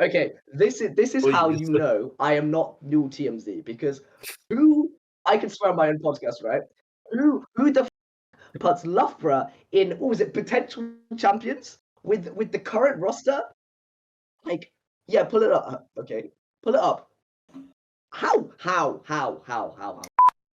Okay, this is how you know I am not new TMZ, because I can swear on my own podcast, right? Who the puts Loughborough in, what was it, potential champions with the current roster? Like, yeah, pull it up. Okay, pull it up. How?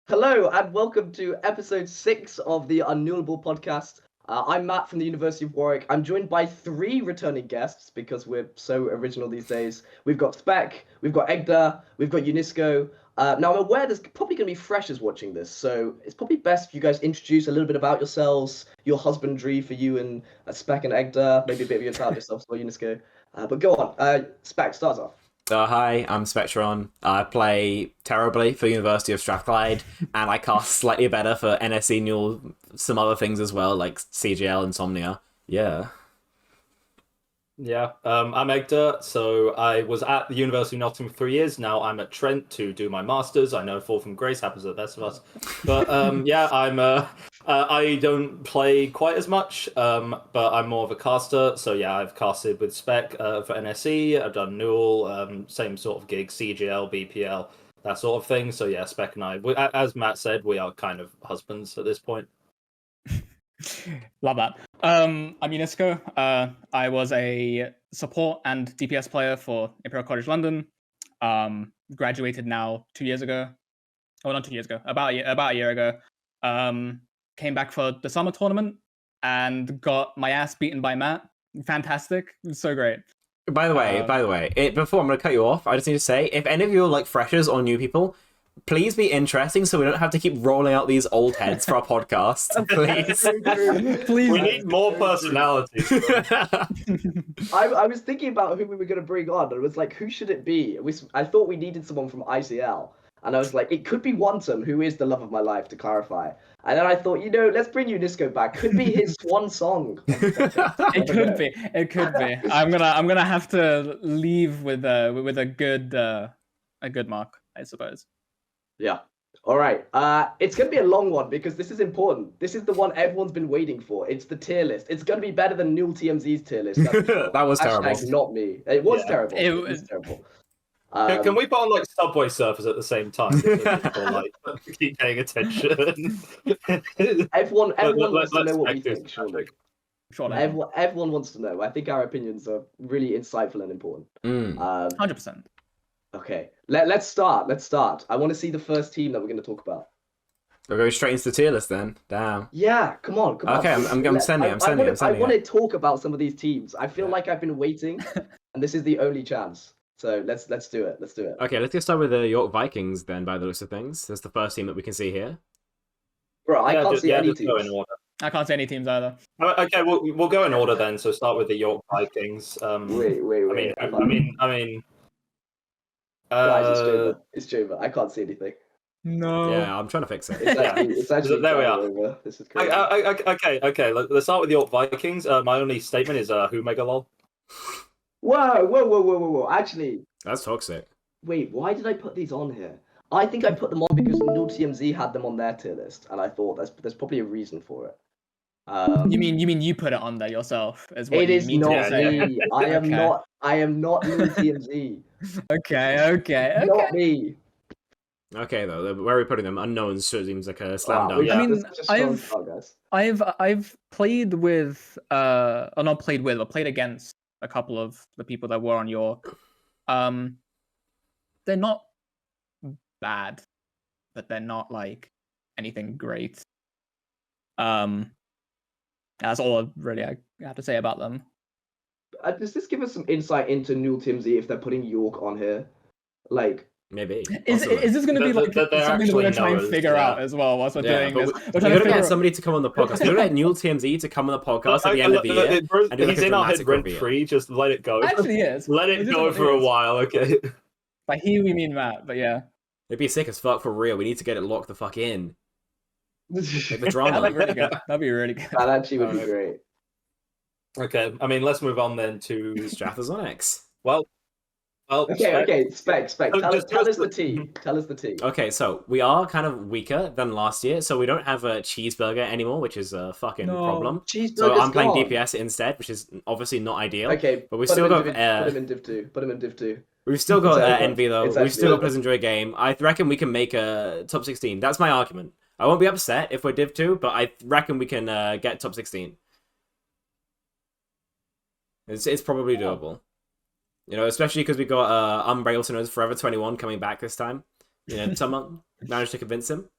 Hello and welcome to episode 6 of the unNUELable podcast. I'm Matt from the University of Warwick. I'm joined by 3 returning guests because we're so original these days. We've got Spec, we've got Egda, we've got Unisco. Now I'm aware there's probably going to be freshers watching this, so it's probably best if you guys introduce a little bit about yourselves, your husbandry for you and Spec and Egda, maybe a bit about yourself as well, Unisco. But go on, Spec, start off. Hi, I'm Spectron. I play terribly for University of Strathclyde, and I cast slightly better for NSC Newell, some other things as well, like CGL, Insomnia. Yeah. I'm Egda. So I was at the University of Nottingham for 3 years. Now I'm at Trent to do my masters. I know fall from grace happens to the best of us, but I don't play quite as much, but I'm more of a caster. So yeah, I've casted with Spec for NSE. I've done Newell, same sort of gig, CGL, BPL, that sort of thing. So yeah, Spec and I, as Matt said, we are kind of husbands at this point. Love that. I'm Unisco. I was a support and DPS player for Imperial College London. Graduated now 2 years ago. Oh, not 2 years ago. About a year ago. Came back for the summer tournament and got my ass beaten by Matt. Fantastic. It was so great. By the way, before I'm going to cut you off, I just need to say, if any of you are like freshers or new people, please be interesting so we don't have to keep rolling out these old heads for our podcast. Please. Please. We need more personality. I was thinking about who we were going to bring on, and it was like, who should it be? I thought we needed someone from ICL, and I was like, it could be Wantum, who is the love of my life, to clarify. And then I thought, let's bring Unisco back. Could be his swan song. It could be. I'm gonna have to leave with a good mark, I suppose. Yeah. All right. It's going to be a long one because this is important. This is the one everyone's been waiting for. It's the tier list. It's going to be better than Newell TMZ's tier list. That was terrible. Not me. It was terrible. It was terrible. Can we put on like Subway Surfers at the same time? Or, like, keep paying attention. Everyone wants to know what we think. Surely. Everyone wants to know. I think our opinions are really insightful and important. 100%. Okay, let's start. I want to see the first team that we're going to talk about. We'll go straight into the tier list then. Damn. Yeah, come on. Okay, I'm sending it. I want to talk about some of these teams. I feel like I've been waiting, and this is the only chance. So let's do it. Okay, let's get started with the York Vikings then, by the looks of things. That's the first team that we can see here. Bro, I can't see any teams. Go in order. I can't see any teams either. Okay, we'll go in order then. So start with the York Vikings. Wait. I mean. Guys, it's Jova. I can't see anything. No. Yeah, I'm trying to fix it. It's actually there we are. Over. This is crazy. Okay. Let's start with the York Vikings. My only statement is who mega lol. Whoa. Actually, that's toxic. Wait, why did I put these on here? I think I put them on because Newell TMZ had them on their tier list, and I thought there's probably a reason for it. You mean you put it on there yourself as well? It is not me. I am not Newell TMZ. Okay. Not me. Okay, though, where are we putting them? Unknowns seems like a slam dunk. I mean, I've played with, or not played with, but played against a couple of the people that were on York. They're not bad, but they're not like anything great. That's all really I have to say about them. Does this give us some insight into Newell TMZ if they're putting York on here? Like, maybe. Is this going to be like something that we're going to try and figure out as well whilst we're doing this? We're going to get somebody to come on the podcast. We're going to get Newell TMZ to come on the podcast at the end of the year. He's in our head rent-free, just let it go. Actually, yes. Let it go for a while, okay? By he, we mean Matt, but yeah. It'd be sick as fuck for real. We need to get it locked the fuck in. Like the drama. That'd be really good. That actually would be great. Okay, I mean, let's move on then to Strathazonics. Well, Well, Okay. Spec. So Tell us just- the tea. Tell us the tea. Okay, so we are kind of weaker than last year, so we don't have a cheeseburger anymore, which is a fucking No. problem. Cheeseburger's So I'm playing gone. DPS instead, which is obviously not ideal. Okay, but we've put still him got put him in Div 2. Put him in Div 2. we've still got It's over. Envy though. It's We've actually still got over. Pleasant Joy game. I reckon we can make a top 16. That's my argument. I won't be upset if we're Div 2, but I reckon we can get top 16. It's probably doable. You know, especially because we got Umbre, also known as Forever 21, coming back this time. You know, someone managed to convince him.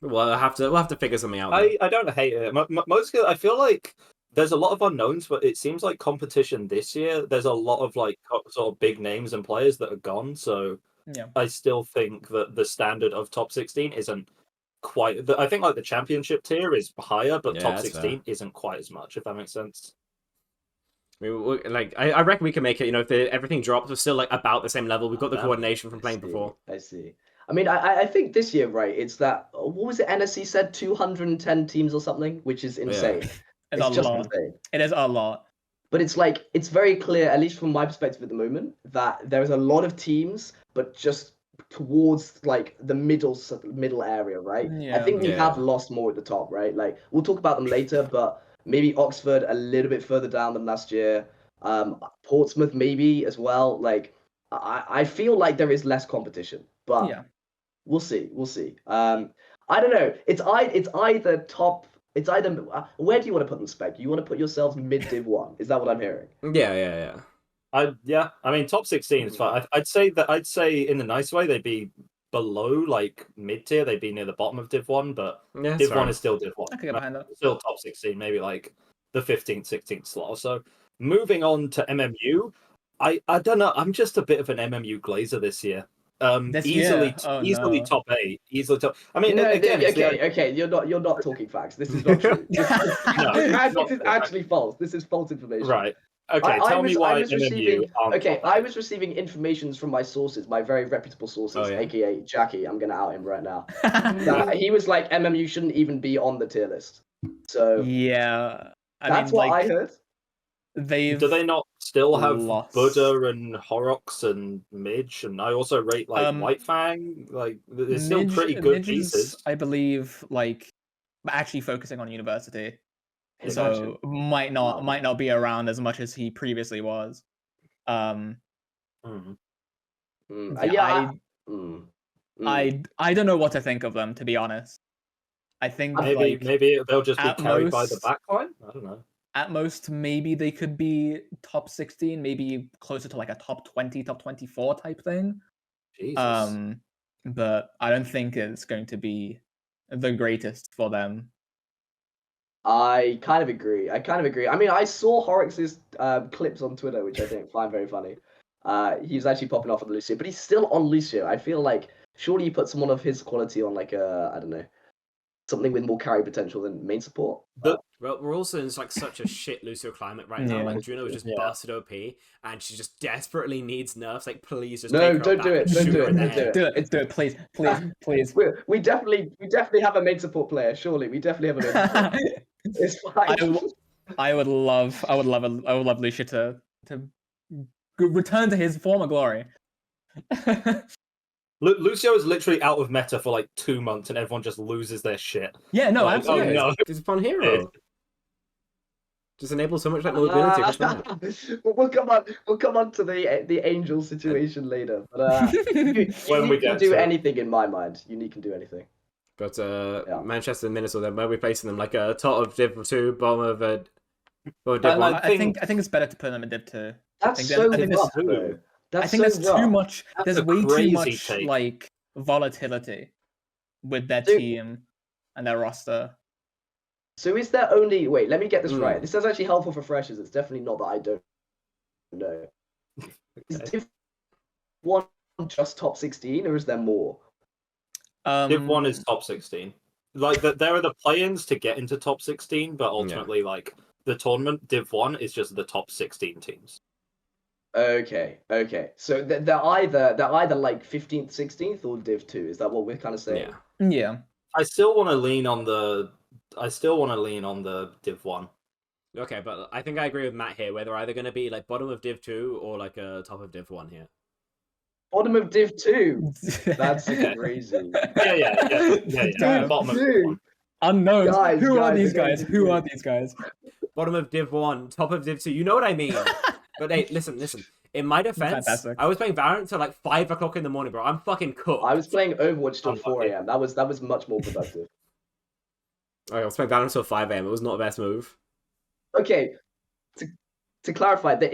We'll have to figure something out. I don't hate it. Mostly, I feel like there's a lot of unknowns, but it seems like competition this year. There's a lot of like sort of big names and players that are gone. So Yeah. I still think that the standard of top 16 isn't quite. I think like the championship tier is higher, but Yeah, top that's 16 isn't quite as much. If that makes sense. I reckon we can make it. You know, if everything drops, we're still like about the same level. We've got the Yeah. coordination from playing before. I see. I mean, I think this year, right? It's that what was it? NSC said 210 teams or something, which is insane. It's a just lot. insane. It is a lot. But it's like it's very clear, at least from my perspective at the moment, that there's a lot of teams, but just towards like the middle area, right? I Yeah. think we Yeah. have lost more at the top, right? Like we'll talk about them later, but maybe Oxford a little bit further down than last year. Portsmouth maybe as well. Like I feel like there is less competition, but Yeah. we'll see. I don't know. It's either top. It's either where do you want to put them, Spec? You want to put yourselves mid Div 1? Is that what I'm hearing? Yeah. I mean, top 16 is fine. I'd say in a nice way they'd be below like mid tier. They'd be near the bottom of Div 1, but Yeah, Div 1 is still Div 1. I can get behind that. Still top 16, maybe like the 15th, 16th slot or so. Moving on to MMU, I don't know. I'm just a bit of an MMU glazer this year. Easily no. top 8. Easily top. I mean, No, again, it's the- okay. You're not talking facts. This is not true. This is actually false. This is false information. right. Okay, tell me why MMU aren't top 8. I was receiving informations from my sources, my very reputable sources, aka Jackie. I'm gonna out him right now. That he was like, MMU shouldn't even be on the tier list. So Yeah. that's what I heard. Do they not still have lost. Buddha and Horrocks and Midge? And I also rate like White Fang. Like they're still pretty good Midge is, pieces. I believe, like actually focusing on university, Imagine. so might not be around as much as he previously was. Mhm. Yeah. I don't know what to think of them, to be honest. I think Maybe they'll just be at carried by the most- backline. I don't know. at most maybe they could be top 16, maybe closer to like a top 20, top 24 type thing. Jesus. But I don't think it's going to be the greatest for them. I kind of agree. I mean, I saw Horrocks' clips on Twitter, which I find very funny. He was actually popping off on Lucio, but he's still on Lucio. I feel like surely you put someone of his quality on like I don't know, something with more carry potential than main support. Well, we're also in like such a shit Lucio climate right now. Yeah. Like Juno is just busted OP, and she just desperately needs nerfs. Like, please just No, take her don't back do it, and don't shoot do her it, in the don't do head. it. Do it, please. We definitely have a main support player. Surely we definitely have a main support. It's fine. I would love Lucia to return to his former glory. Lucio is literally out of meta for like 2 months, and everyone just loses their shit. Yeah, no, Like, absolutely. oh, no. He's a fun hero. Just enables so much like mobility across the map. We'll come on to the angel situation later. But When we Unique get can do to it. anything in my mind. Unique can do anything. But Manchester and Minnesota, where are we placing them? Like top of Div 2, bottom of Div And 1? I think it's better to put them in Div 2. That's think so that- I think rough, that's- though. That's I think so there's too rough. much. That's There's a way too crazy much take. like volatility with their Dude. team and their roster. So is there only wait? Let me get this right. This is actually helpful for freshers. It's definitely not that I don't know. Is Div 1 just top 16, or is there more? Div 1 is top 16. Like there are the play-ins to get into top 16, but ultimately, like the tournament, Div 1 is just the top 16 teams. Okay. So they're either like 15th, 16th, or Div 2. Is that what we're kind of saying? Yeah. Yeah. I still want to lean on the Div 1. Okay, but I think I agree with Matt here. Where they're either going to be like bottom of Div 2 or like a top of Div 1 here. Bottom of Div 2. That's Okay. crazy. Damn. Bottom of Dude. one. Unknowns. Guys, Who are guys, these okay, guys? Who are these guys? Bottom of Div 1, top of Div 2. You know what I mean? But hey, listen. In my defense, Fantastic. I was playing Valorant till like 5 o'clock in the morning, bro. I'm fucking cooked. I was playing Overwatch till Unlucky. 4 a.m. That was much more productive. I was playing Valorant till 5 a.m. It was not the best move. Okay, to clarify that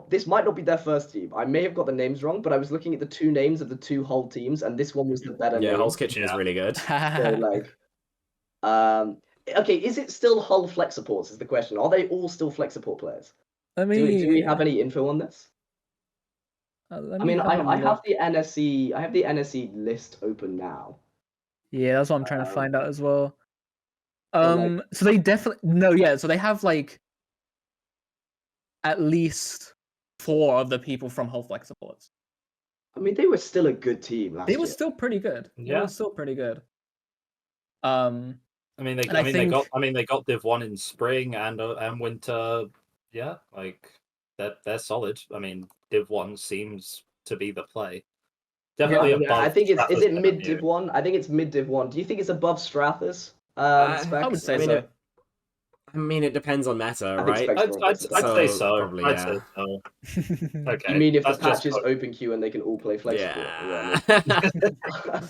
this might not be their first team. I may have got the names wrong, but I was looking at the two names of the two Hull teams, and this one was the better Yeah, name. Hull's Kitchen is Yeah. really good. So like, okay, is it still Hull Flex Supports? Is the question? Are they all still Flex Support players? Let Do me. we have any info on this? Let I me mean, have a I have look. the NSE. I have the NSE list open now. Yeah, that's what I'm trying to find out as well. but, like- So they definitely no, yeah. So they have like at least 4 of the people from Hull Flex Supports. I mean, they were still a good team last They year. were still pretty good. They Yeah. were still pretty good. I mean, And I think- they got Div 1 in spring and winter. Yeah, like they're solid. I mean, Div 1 seems to be the play. Definitely Yeah, above. I think is Strathers it and mid MU. Div 1? I think it's mid Div 1. Do you think it's above Strathers? I Specs? would say I mean, so. I mean, it depends on meta, I think right? Specs I'd are above say Strathers. so. Probably, I'd yeah. say so. Okay. You mean if the that's just patch is code. open queue and they can all play Flex Support? Yeah.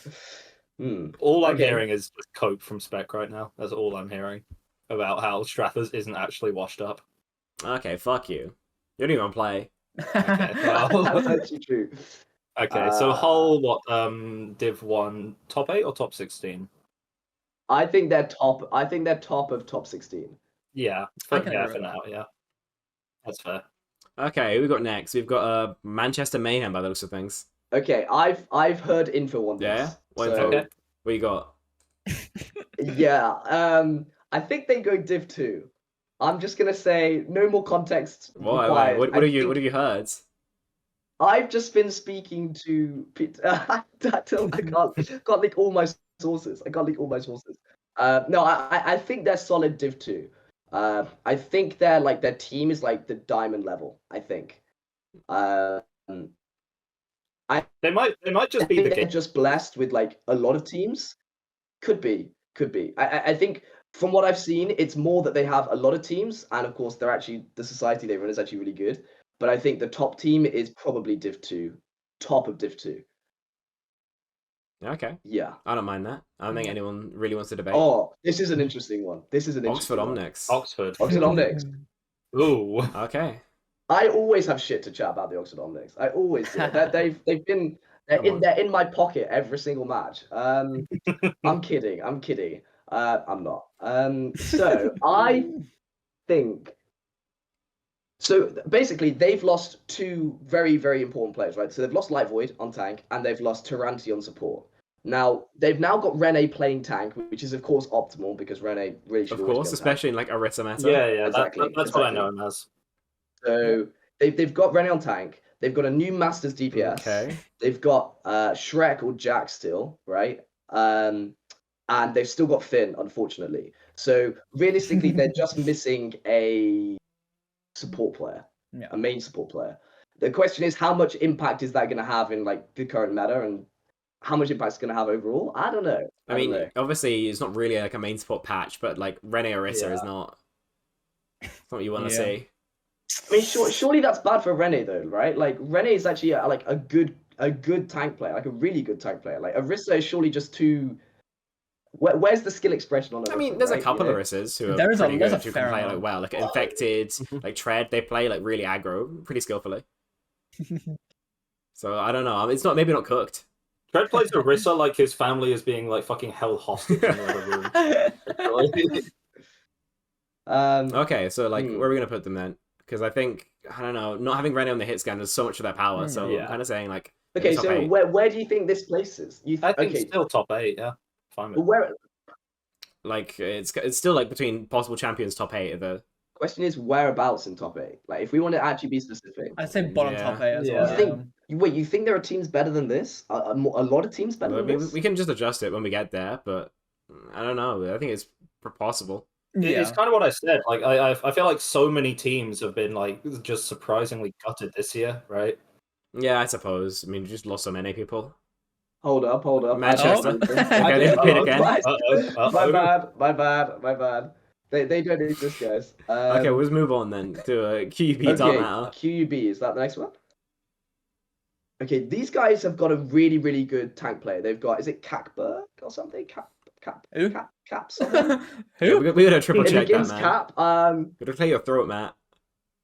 All I'm Okay. hearing is just cope from Spec right now. That's all I'm hearing about how Strathers isn't actually washed up. Okay, fuck you. You don't even play. Okay, well, That's actually true. okay. So Hull, what? Div 1, top 8 or top 16? I think they're top. I think they're top of top 16. Yeah, I can yeah, agree for with now. Yeah, that's fair. Okay, who we got next? We've got Manchester Mayhem by the looks of things. Okay, I've heard info on this. Yeah? What so, info? Okay. What you got? Yeah. I think they go Div 2. I'm just gonna say no more context Why? required. What have you heard? I've just been speaking to I can't link all my sources. I can't link all my sources. No, I think they're solid Div 2. I think their team is like the diamond level. I think. They might just I be think the they're game. just blessed with like a lot of teams. Could be. I think from what I've seen, it's more that they have a lot of teams, and of course, they're actually the society they run is actually really good. But I think the top team is probably Div 2, top of Div 2. Okay, Yeah. I don't mind that. I don't think anyone really wants to debate. Oh, this is an interesting one. Oxford Omnics. Oxford. Oxford Omnics. Ooh. Okay. I always have shit to chat about the Oxford Omnics. I always do. They've been Come on. they're in my pocket every single match. I'm kidding. I'm not. So I think. So basically, they've lost 2 very, very important players, right? So they've lost Light Void on tank, and they've lost Taranti on support. Now they've now got Rene playing tank, which is of course optimal because Rene really should Of always course, be on especially in like Arita meta. Yeah. Exactly, That's what I exactly. know him as. So they've got Rene on tank. They've got a new Masters DPS. Okay. They've got Shrek or Jack still, right? And they've still got Finn, unfortunately. So realistically, they're just missing a support player, Yeah. a main support player. The question is, how much impact is that going to have in like the current meta, and how much impact it's going to have overall? I don't know. I mean, obviously, it's not really like a main support patch, but like Rene Arita is not. It's not what you want to Yeah. see. I mean, surely that's bad for Rene though, right? Like Rene is actually like a good tank player, like a really good tank player. Like Arisa is surely just too. Where's the skill expression on Arisa? I mean, there's right? a couple You of know? Arisas who are There's pretty a good, who can fair play like amount. well, like Infected, like Tread. They play like really aggro, pretty skillfully. So I don't know. It's not maybe not cooked. Tread plays Orisa like his family is being like fucking held hostage in the other room. Okay, so like, where are we gonna put them then? Because I think I don't know, not having Rene on the hit scan does so much of their power. So Yeah. I'm kind of saying like, Okay, top so 8. where do you think this places? I think okay, still top 8. Yeah, fine with but it. where? Like it's still like between possible champions top 8 of the. Question is whereabouts in top 8? Like if we want to actually be specific, I'd say bottom Yeah. top 8 as Yeah. well. you think? Wait, you think there are teams better than this? A lot of teams better I than mean, this? we can just adjust it when we get there, but I don't know. I think it's possible. It's kind of what I said. Like I feel like so many teams have been like just surprisingly gutted this year, right? Yeah, I suppose. I mean, you just lost so many people. Hold up. Manchester. I Okay, did repeat again. My bad. They don't exist, guys. Okay, we'll just move on then to QUB. Don't Okay, matter. QUB, is that the next one? Okay, these guys have got a really, really good tank player. They've got, is it Capberg or something? Who? Cap something? Yeah, Who? we gotta triple It check that, begins man. Cap. Gotta clear your throat, Matt.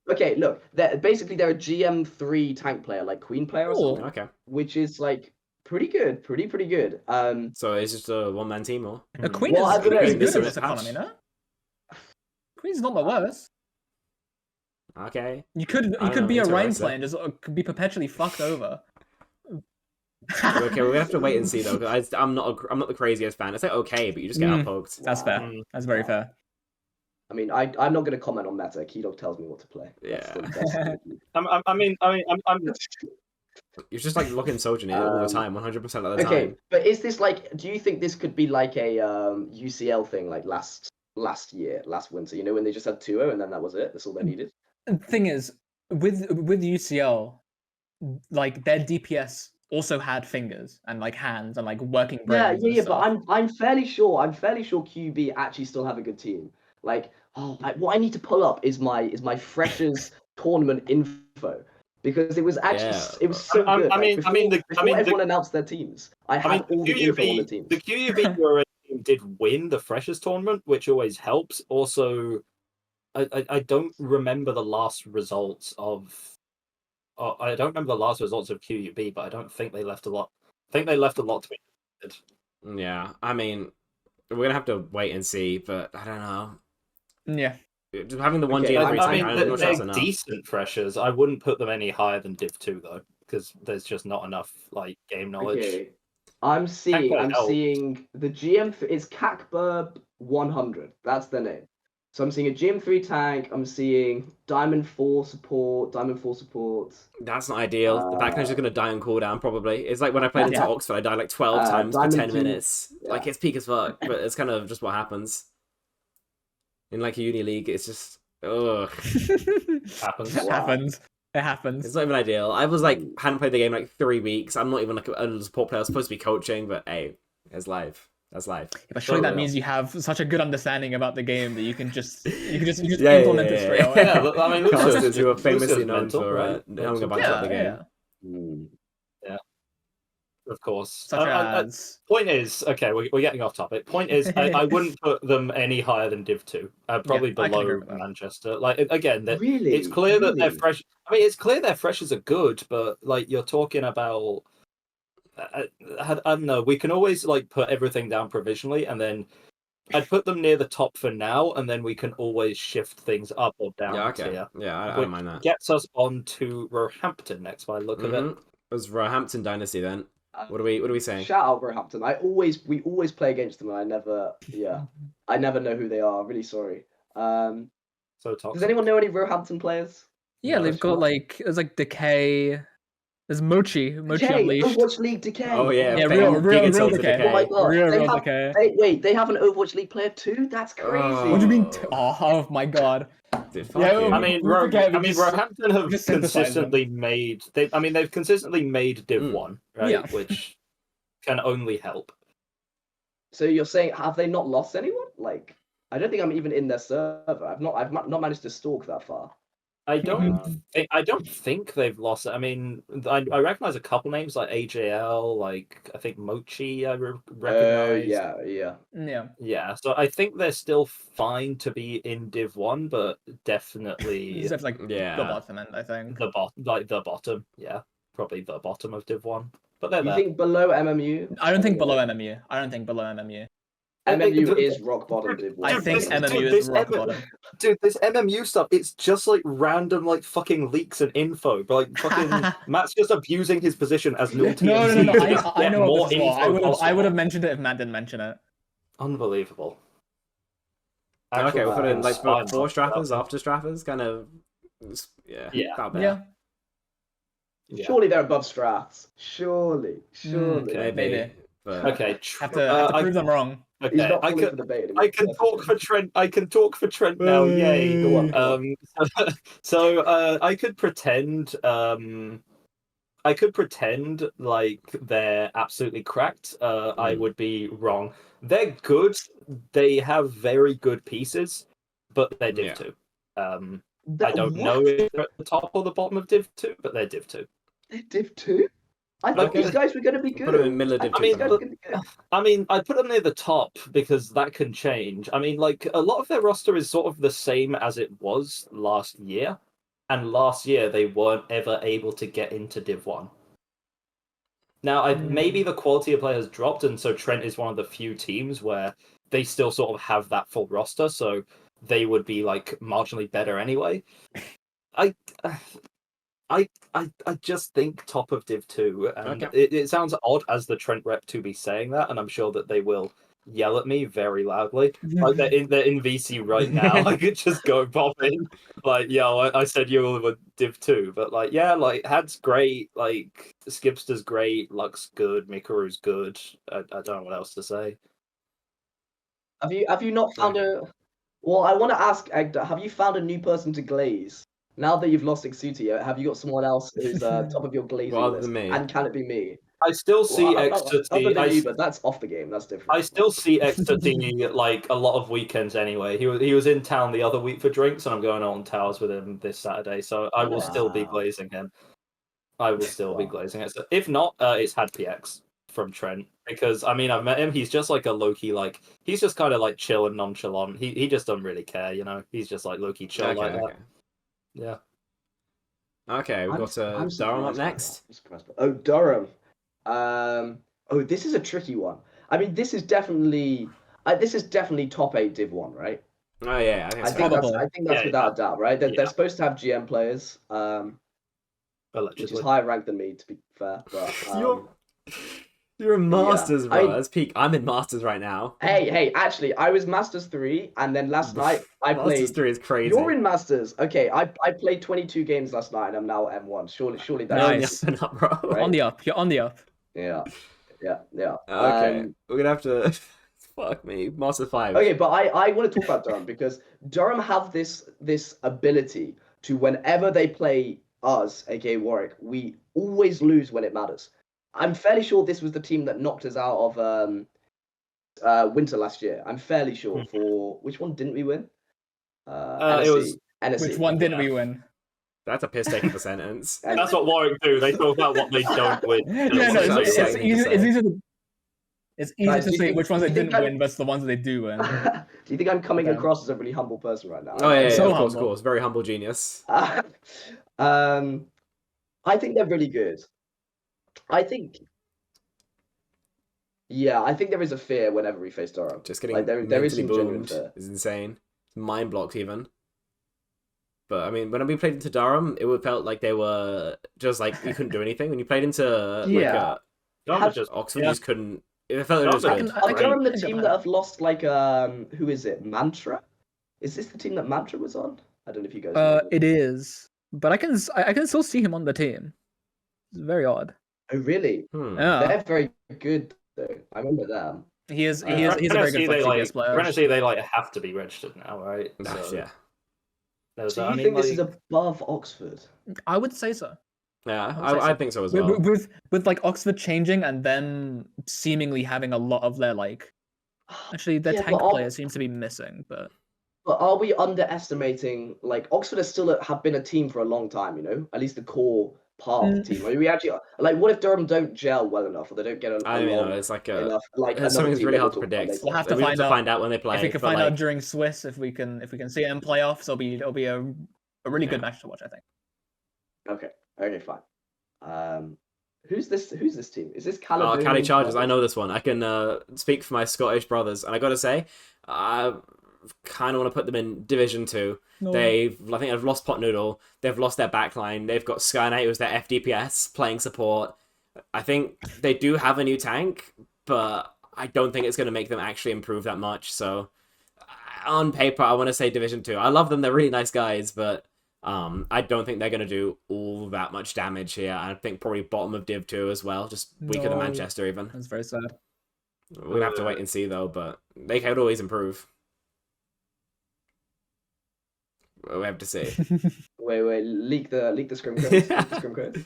Okay, look, they're a GM3 tank player, like Queen player or Cool. something, Okay, which is like pretty good, pretty good. so it's just a one-man team, or The Queen Well, I is don't know, Queen's it good in is- this economy, no? Queen's not the worst. okay. You could I don't be know, a Rhine interesting. player and just could be perpetually fucked over. Okay, we're gonna have to wait and see though. Because I'm not the craziest fan. It's like okay, but you just get outpoked. That's fair. Mm. That's very fair. I mean, I'm not going to comment on meta. Keydog tells me what to play. That's Yeah. the I'm You're just like looking Sojin all the time, 100% of the Okay, time. but is this like? Do you think this could be like a UCL thing, like last winter? You know, when they just had 2-0 and then that was it. That's all they needed. The thing is, with UCL, like their DPS also had fingers and like hands and like working brains. and But stuff. I'm fairly sure QB actually still have a good team. Like, what I need to pull up is my freshers tournament info because it was actually Yeah. it was so good. Before everyone announced their teams, I had all the info on the teams. The QUB already did win the Freshers tournament, which always helps. Also, I don't remember the last results of. I don't remember the last results of QUB, but I don't think they left a lot. I think they left a lot to be. Yeah, I mean, we're gonna have to wait and see, but I don't know. Yeah. Just having the one Okay, GM3 I tank, mean, I'm not sure that's they're enough. decent Freshers. I wouldn't put them any higher than Div 2 though, because there's just not enough like game knowledge. Okay, I'm seeing the GM is Kakburb 100. That's their name. So I'm seeing a GM3 tank. I'm seeing Diamond 4 support. That's not ideal. The backliners are gonna die on cooldown probably. It's like when I played into Yeah. Oxford, I died like 12 times for Diamond 10 2, minutes. yeah. Like it's peak as fuck, but it's kind of just what happens. In like a uni league, it's just ugh. Happens. It happens. It happens. It's not even ideal. I was like hadn't played the game like 3 weeks. I'm not even like a support player. I was supposed to be coaching, but hey, it's life. That's life. But surely that Totally. means you have such a good understanding about the game that you can just Yeah, implement it straight away. Yeah, but, I mean, Casters who are famously Lucius known mental, for right? having a bunch of the game. Of course. Such as Point is, okay, we're getting off topic. Point is, I wouldn't put them any higher than Div 2. Probably I can agree below with that. Manchester. Like again, Really? it's clear that they're Really? fresh. I mean, it's clear their freshers are good, but like you're talking about, I don't know. We can always like put everything down provisionally, and then I'd put them near the top for now, and then we can always shift things up or down. Yeah, okay. Tier, Yeah, I which don't mind that. gets us on to Roehampton next by the look of it. It was Roehampton Dynasty then. What are we saying? Shout out Roehampton. We always play against them, and I never know who they are. I'm really sorry. So toxic. Does anyone know any Roehampton players? yeah, No, they've got like there's like Decay. There's Mochi Unleashed. Overwatch League Decay. Oh yeah, Yeah, Fame, real Gigatilda Decay. Oh my god. Real Decay. They have an Overwatch League player too? That's crazy. What do you mean? Oh my god. Dude, fuck Yeah, you. I mean, We forget, we just- Roehampton have just synthesize them. consistently made. They've consistently made Div 1, right? Yeah. Which can only help. So you're saying have they not lost anyone? Like, I don't think I'm even in their server. I've not managed to stalk that far. I don't think they've lost. I mean, I recognize a couple names like AJL, like I think Mochi. I recognize. Yeah. Yeah, so I think they're still fine to be in Div 1, but definitely It's like Yeah. the bottom end, I think. the bottom. Yeah, probably the bottom of Div 1. But they're You there. think below MMU? I don't think below MMU. I don't think below MMU. MMU is rock bottom Div 1. I think this- MMU dude, is this rock M- bottom. Dude, this MMU stuff, it's just like random like fucking leaks and info. But like fucking Matt's just abusing his position as new No. TMC to just I get know more what this is for. info I possible. would have mentioned it if Matt didn't mention it. Unbelievable. Okay, we'll put in like Spine four stuff. Straffers, after Straffers, kind of. Yeah. Yeah. About there. Yeah. Yeah. Surely they're above strats. Surely. Maybe. Maybe. But Okay. Have to prove them wrong. He's Okay, not I falling can for the bait anymore. I can talk for Trent. I can talk for Trent now. Yay! Go on, go on. I could pretend. I could pretend like they're absolutely cracked. I would be wrong. They're good. They have very good pieces, but they're Div Yeah. 2. I don't know What? if they're at the top or the bottom of Div 2, but they're Div 2. They're Div 2? I thought Okay. these guys were going to be good. Put them in middle of I Div thought 2 these for guys now. were going to be good. I mean, I put them near the top because that can change. I mean, like, a lot of their roster is sort of the same as it was last year. And last year, they weren't ever able to get into Div 1. Now, maybe the quality of play has dropped, and so Trent is one of the few teams where they still sort of have that full roster, so they would be, like, marginally better anyway. I just think top of Div 2, and it sounds odd as the Trent rep to be saying that, and I'm sure that they will yell at me very loudly. Like they're in VC right now. I could just go pop in. Like, yo, I said you were Div 2, but like, yeah, like Had's great, like Skipster's great, Luck's good, Mikaru's good. I don't know what else to say. Have you not found a? Well, I want to ask Egda, have you found a new person to glaze? Now that you've lost Exuti, have you got someone else who's top of your glazing Well, other list? than me. And can it be me? I still see Well, other Ecstasy. than you, but that's off the game. That's different. I still see Ecstasy like a lot of weekends anyway. He was in town the other week for drinks, and I'm going on towers with him this Saturday, so I will still be Wow. glazing him. I will still be glazing it. So if not, it's Had PX from Trent, because I mean I've met him. He's just like a low-key, like he's just kind of like chill and nonchalant. He just doesn't really care, you know. He's just like low-key chill like that. Yeah. Okay, we've got I'm Durham up surprised by next. that. I'm surprised by- Oh, Durham. Oh, this is a tricky one. I mean, this is definitely top 8 Div 1, right? Oh yeah, I think so. I think that's Yeah, without a doubt, right? They're Yeah. supposed to have GM players, which is Allegedly. higher ranked than me, to be fair. But You're a Masters, bro. I- That's peak. I'm in Masters right now. hey, actually, I was Masters 3, and then last night I Masters played. 3 is crazy. You're in Masters. Okay, I played 22 games last night, and I'm now M1. Surely that's Nice. You're up, bro. Right. On the up. You're on the up. Yeah. Okay, we're gonna have to. Fuck me, Master 5. Okay, but I want to talk about Durham because Durham have this ability to, whenever they play us, aka Warwick, we always lose when it matters. I'm fairly sure this was the team that knocked us out of Winter last year. I'm fairly sure. For which one didn't we win? NSC. It was NSC. Which one didn't we win? That's a piss take of a sentence. That's what Warwick do. They talk about what they don't win. Yeah, That's no, what I'm it's saying. easy. It's easy Guys, to do you say think- which ones do they you think didn't I'm- win versus the ones that they do win. Do you think I'm coming Okay. across as a really humble person right now? Oh yeah, So of humble. course. Very humble genius. I think they're really good. I think there is a fear whenever we face Durham. Just getting Like, there is mentally some genuine boomed fear. is insane. Mind blocked even. But I mean, when we played into Durham, it would felt like they were just like you couldn't do anything. When you played into Yeah. Oxford, Yeah. you just couldn't. It felt it was I good. can- Are think Durham the I can team get that that. have lost like who is it? Mantra? Is this the team that Mantra was on? I don't know if you guys know. It is, but I can still see him on the team. It's very odd. Oh really? Yeah, They're very good though. I remember them. he's a very good TPS player. Tennessee, they like have to be registered now, right? Yeah. there's So that. you I mean, think this is like, above Oxford? I would say so. Yeah, I would say I so. think so as well. With like Oxford changing and them seemingly having a lot of their like, actually their Yeah, tank but player seems to be missing, but But are we underestimating, like, Oxford has still have been a team for a long time, you know? At least the core part of the team. I mean, we actually, like, what if Durham don't gel well enough or they don't get I mean, along it's like enough? Like, it's something that's really hard to another team that predict. we'll talk We'll have to We find out. when they play. if we can but, find like, out during Swiss, if we can see it in playoffs, it'll be a really good match to watch, I think. about. Okay, fine. Who's this team? Is this Oh, Caledonian Cali Chargers. I Chargers? know this one. I can speak for my Scottish brothers, and I gotta say, I kind of want to put them in Division 2. No. I think they've lost Pot Noodle. They've lost their backline. They've got Sky Knight, who's their FDPS, playing support. I think they do have a new tank, but I don't think it's going to make them actually improve that much. So, on paper, I want to say Division 2. I love them. They're really nice guys, but I don't think they're going to do all that much damage here. I think probably bottom of Div 2 as well, just weaker than No. Manchester even. That's very sad. We're gonna have to wait and see though, but they could always improve. We have to see. Wait, leak the scrim codes. Leak the scrim codes.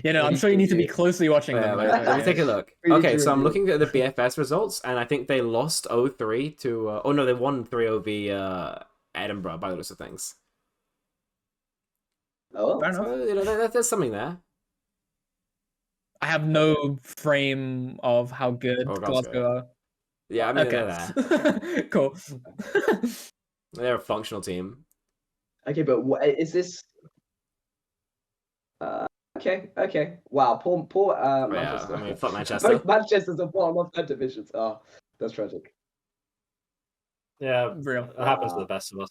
I'm sure you need to be closely watching Yeah, them. let me take a look. Really Okay, so I'm true. looking at the BFS results, and I think they lost 0-3 to. Oh no, they won 3-0 Edinburgh by the looks of things. Oh, Fair enough. So there's something there. I have no frame of how good Oh, Glasgow are. Yeah, I mean they're there. Cool. They're a functional team. okay, but what is this? Okay. Wow, poor Yeah, Manchester. I mean fuck Manchester. Both Manchester's at bottom of their divisions. Oh, that's tragic. Yeah, Real. it happens to the best of us.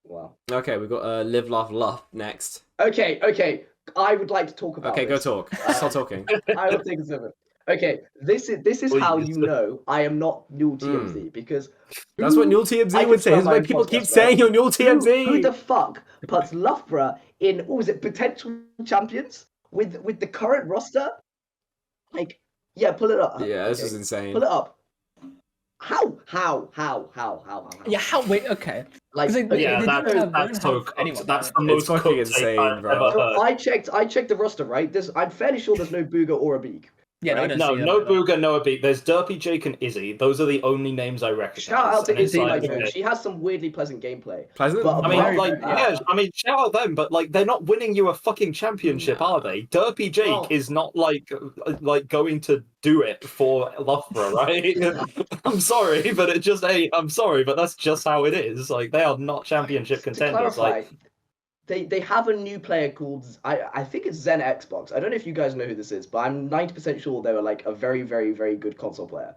Wow. Okay, we've got Live Laugh Love next. Okay. I would like to talk about. Okay, go this. talk. Start talking. I will take a second. Okay, this is how you know I am not Newell TMZ because That's what Newell TMZ I would can say. That's spell why my people podcast, keep right? saying you're Newell TMZ. Who the fuck puts Loughborough in? What was it? Potential champions with the current roster? Like, yeah, pull it up. Yeah, this Okay, is insane. Pull it up. How? Yeah, how? Wait, okay. Like, 'Cause they Yeah, don't have that's so anyone, cooked. That's right? the It's most fucking cooked take insane, I've bro. ever so heard. I checked the roster, right? I'm fairly sure there's no Booger or a Beak. Yeah, right? I don't No, see no them. Booger, no Abit. There's Derpy, Jake, and Izzy. Those are the only names I recognize. Shout out to And it's Izzy, like, like, okay. she has some weirdly pleasant gameplay. Pleasant? But I mean, apart like, from that- yeah, I mean, shout out them, but like, they're not winning you a fucking championship, are they? Derpy Jake Well- is not like going to do it for Loughborough, right? I'm sorry, but I'm sorry, but that's just how it is. Like, they are not championship To contenders. clarify, Like, they have a new player called I think it's Zen Xbox. I don't know if you guys know who this is, but I'm 90% sure they were like a very, very, very good console player.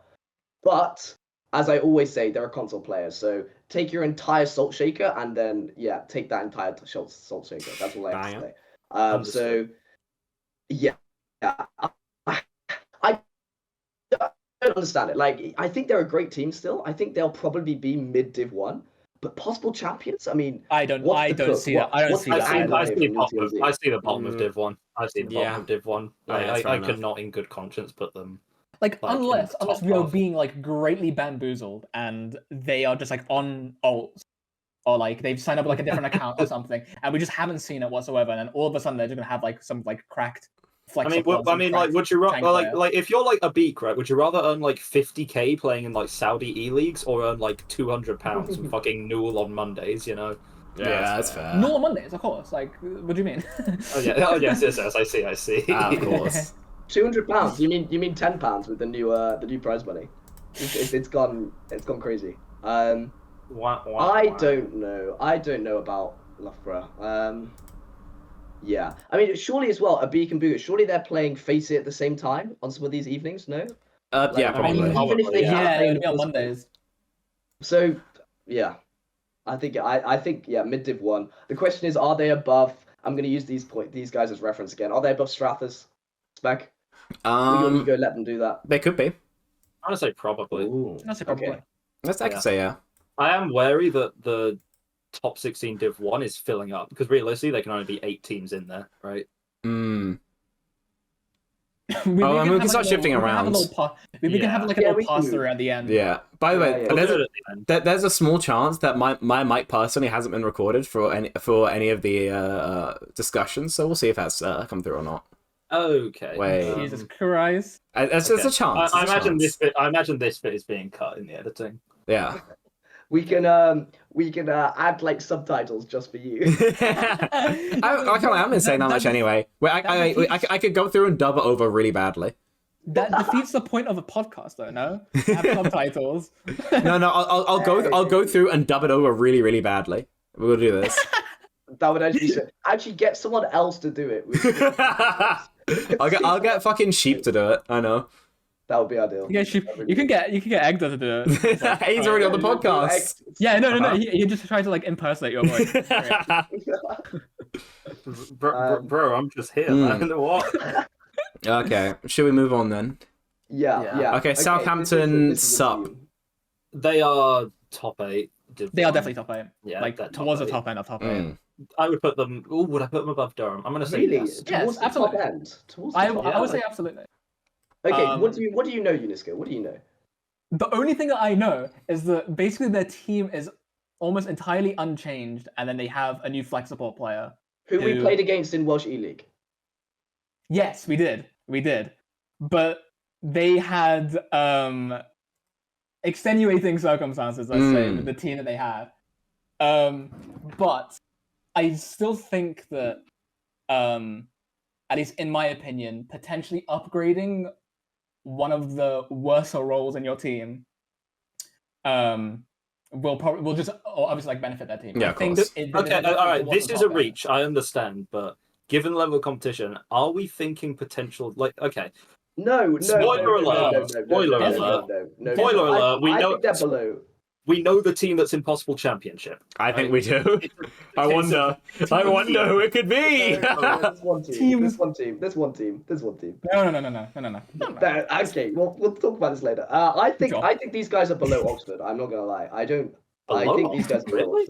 But as I always say, they're a console player. So take your entire salt shaker and then take that entire salt shaker. That's all I have to say. So Understood. yeah, I don't understand it. Like, I think they're a great team still. I think they'll probably be mid Div 1, but possible champions? I mean, I don't what's the cook? see that. I don't What's see the that. angle I here see from bottom TMZ? I see the bottom of Div 1. I see the bottom Yeah. of Div 1. Yeah, that's fair I enough. could not in good conscience put them. Like, Like, in unless the top we are half. being like greatly bamboozled and they are just like on alts, or like they've signed up with like a different account or something, and we just haven't seen it whatsoever, and then all of a sudden they're just gonna have like some like cracked flex. Like, would you rather like if you're like a beak, right? Would you rather earn like 50k playing in like Saudi e-leagues or earn like 200 pounds from fucking Newell on Mondays? You know? Yeah, that's fair. Normal Mondays, of course. Like, what do you mean? Oh yeah. Oh yes. I see. Of course. £200. You mean £10 with the new prize money? It's gone crazy. I don't know. I don't know about Loughborough. Yeah. I mean, surely as well, a Beak and Booger, surely they're playing Face It at the same time on some of these evenings, no? Yeah, I mean, probably. even if they Yeah. Yeah, play it'll be on Mondays. So, yeah. I think mid Div 1. The question is, are they above? I'm going to use these guys as reference again. Are they above Strathers? Spec? Will you go let them do that? They could be. I'm gonna say probably. Ooh, That's a probably. okay. I could say yeah. I am wary that the top 16 Div 1 is filling up because realistically there can only be 8 teams in there, right? Mm. We can start shifting around. We can have like a Yeah, little we pass can. through at the end. Yeah. By the way, Yeah. We'll do it at the end. there's a small chance that my mic personally hasn't been recorded for any of the discussions, so we'll see if that's come through or not. Okay. Wait. Jesus Christ. There's a chance. I there's a imagine chance. this bit is being cut in the editing. Yeah. We can add like subtitles just for you. I'm been saying that much anyway. I could go through and dub it over really badly. That defeats the point of a podcast, though. No, have subtitles. No, I'll go through and dub it over really, really badly. We'll do this. That would actually get someone else to do it. I'll get fucking sheep to do it. I know. That would be ideal. You can get Egda to do it. He's already on the podcast. Yeah, no. He just tried to like impersonate your voice. Bro, I'm just here, man. What? Okay, should we move on then? Yeah. Okay, Southampton this is a sup. team. They are top 8. They are definitely top 8. Yeah, like they're top towards the 8. top end of top 8. Mm. I would put them. Would I put them above Durham? I'm gonna say Really? yes. Yes, Towards the absolutely. top end. Towards the I top would end. say absolutely. Okay, what do you know, Unisco? What do you know? The only thing that I know is that basically their team is almost entirely unchanged, and then they have a new flex support player. Who we played against in Welsh E-League. Yes, we did. But they had extenuating circumstances, let's say, with the team that they had. But I still think that, at least in my opinion, potentially upgrading one of the worser roles in your team will just obviously like benefit that team. Yeah, of course. Okay, all right. This is a reach. I understand, but given the level of competition, are we thinking potential? Like, okay. No. Spoiler alert. Spoiler alert. Spoiler alert. We know. I think they're below. We know the team that's in possible championship. I think we do. I wonder who it could be. This one team. This one team. No. Okay, we'll talk about this later. I think these guys are below Oxford. I'm not gonna lie. I think these guys are below Really?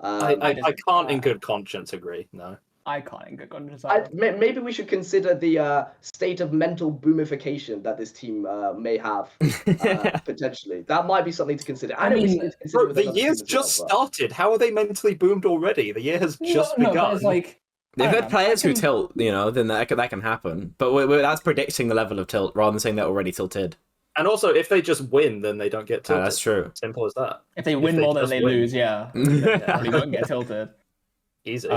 Oxford. I can't in good conscience agree. No. I can't in good conscience. Maybe we should consider the state of mental boomification that this team may have potentially. That might be something to consider. I mean, bro, the year's just started. How are they mentally boomed already? The year has just begun. No, it's like, if they're players who tilt, then that can happen. But that's predicting the level of tilt rather than saying they're already tilted. And also, if they just win, then they don't get tilted. That's true. Simple as that. If they win more than they lose, yeah, they probably won't get tilted. Easy.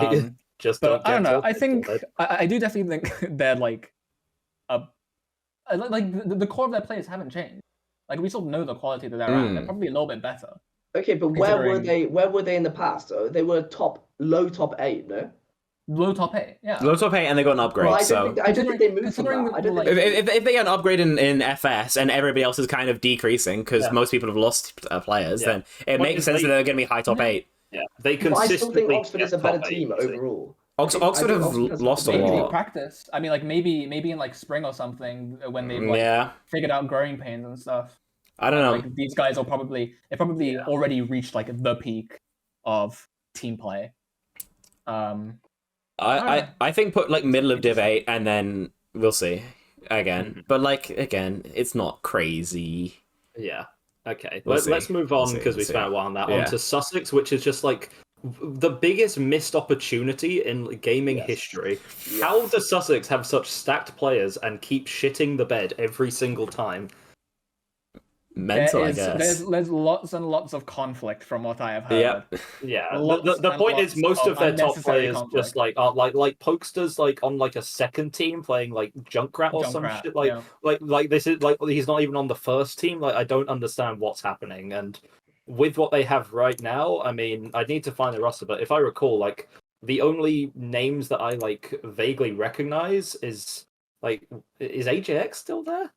But I don't know. I think I do definitely think they're like the core of their players haven't changed. Like we still know the quality that they're at. They're probably a little bit better. Okay, but where were they? Where were they in the past? They were low top 8, no? Low top 8, yeah. Low top 8, and they got an upgrade. Well, I don't so think they moved from that. If they get an upgrade in FS and everybody else is kind of decreasing because most people have lost players, then it makes sense that they're going to be high top 8. Yeah, they consistently. But I still think Oxford is a better team overall. Oxford have lost a lot. Practice. I mean, like maybe in like spring or something when they've figured out growing pains and stuff. I don't know. Like, these guys are probably already reached like the peak of team play. I think put like middle of Div 8 and then we'll see again. But like again, it's not crazy. Yeah. Okay. Let's move on because we spent a while on that. On to Sussex, which is just like the biggest missed opportunity in gaming history. How does Sussex have such stacked players and keep shitting the bed every single time? Mental, I guess. There's lots and lots of conflict from what I have heard. Yeah. The point is, most of their top players just like are like Pokesters like on like a second team playing like Junkrat or some shit. Like this is like he's not even on the first team. Like I don't understand what's happening. And with what they have right now, I mean, I need to find the roster. But if I recall, like the only names that I like vaguely recognize is AJX still there?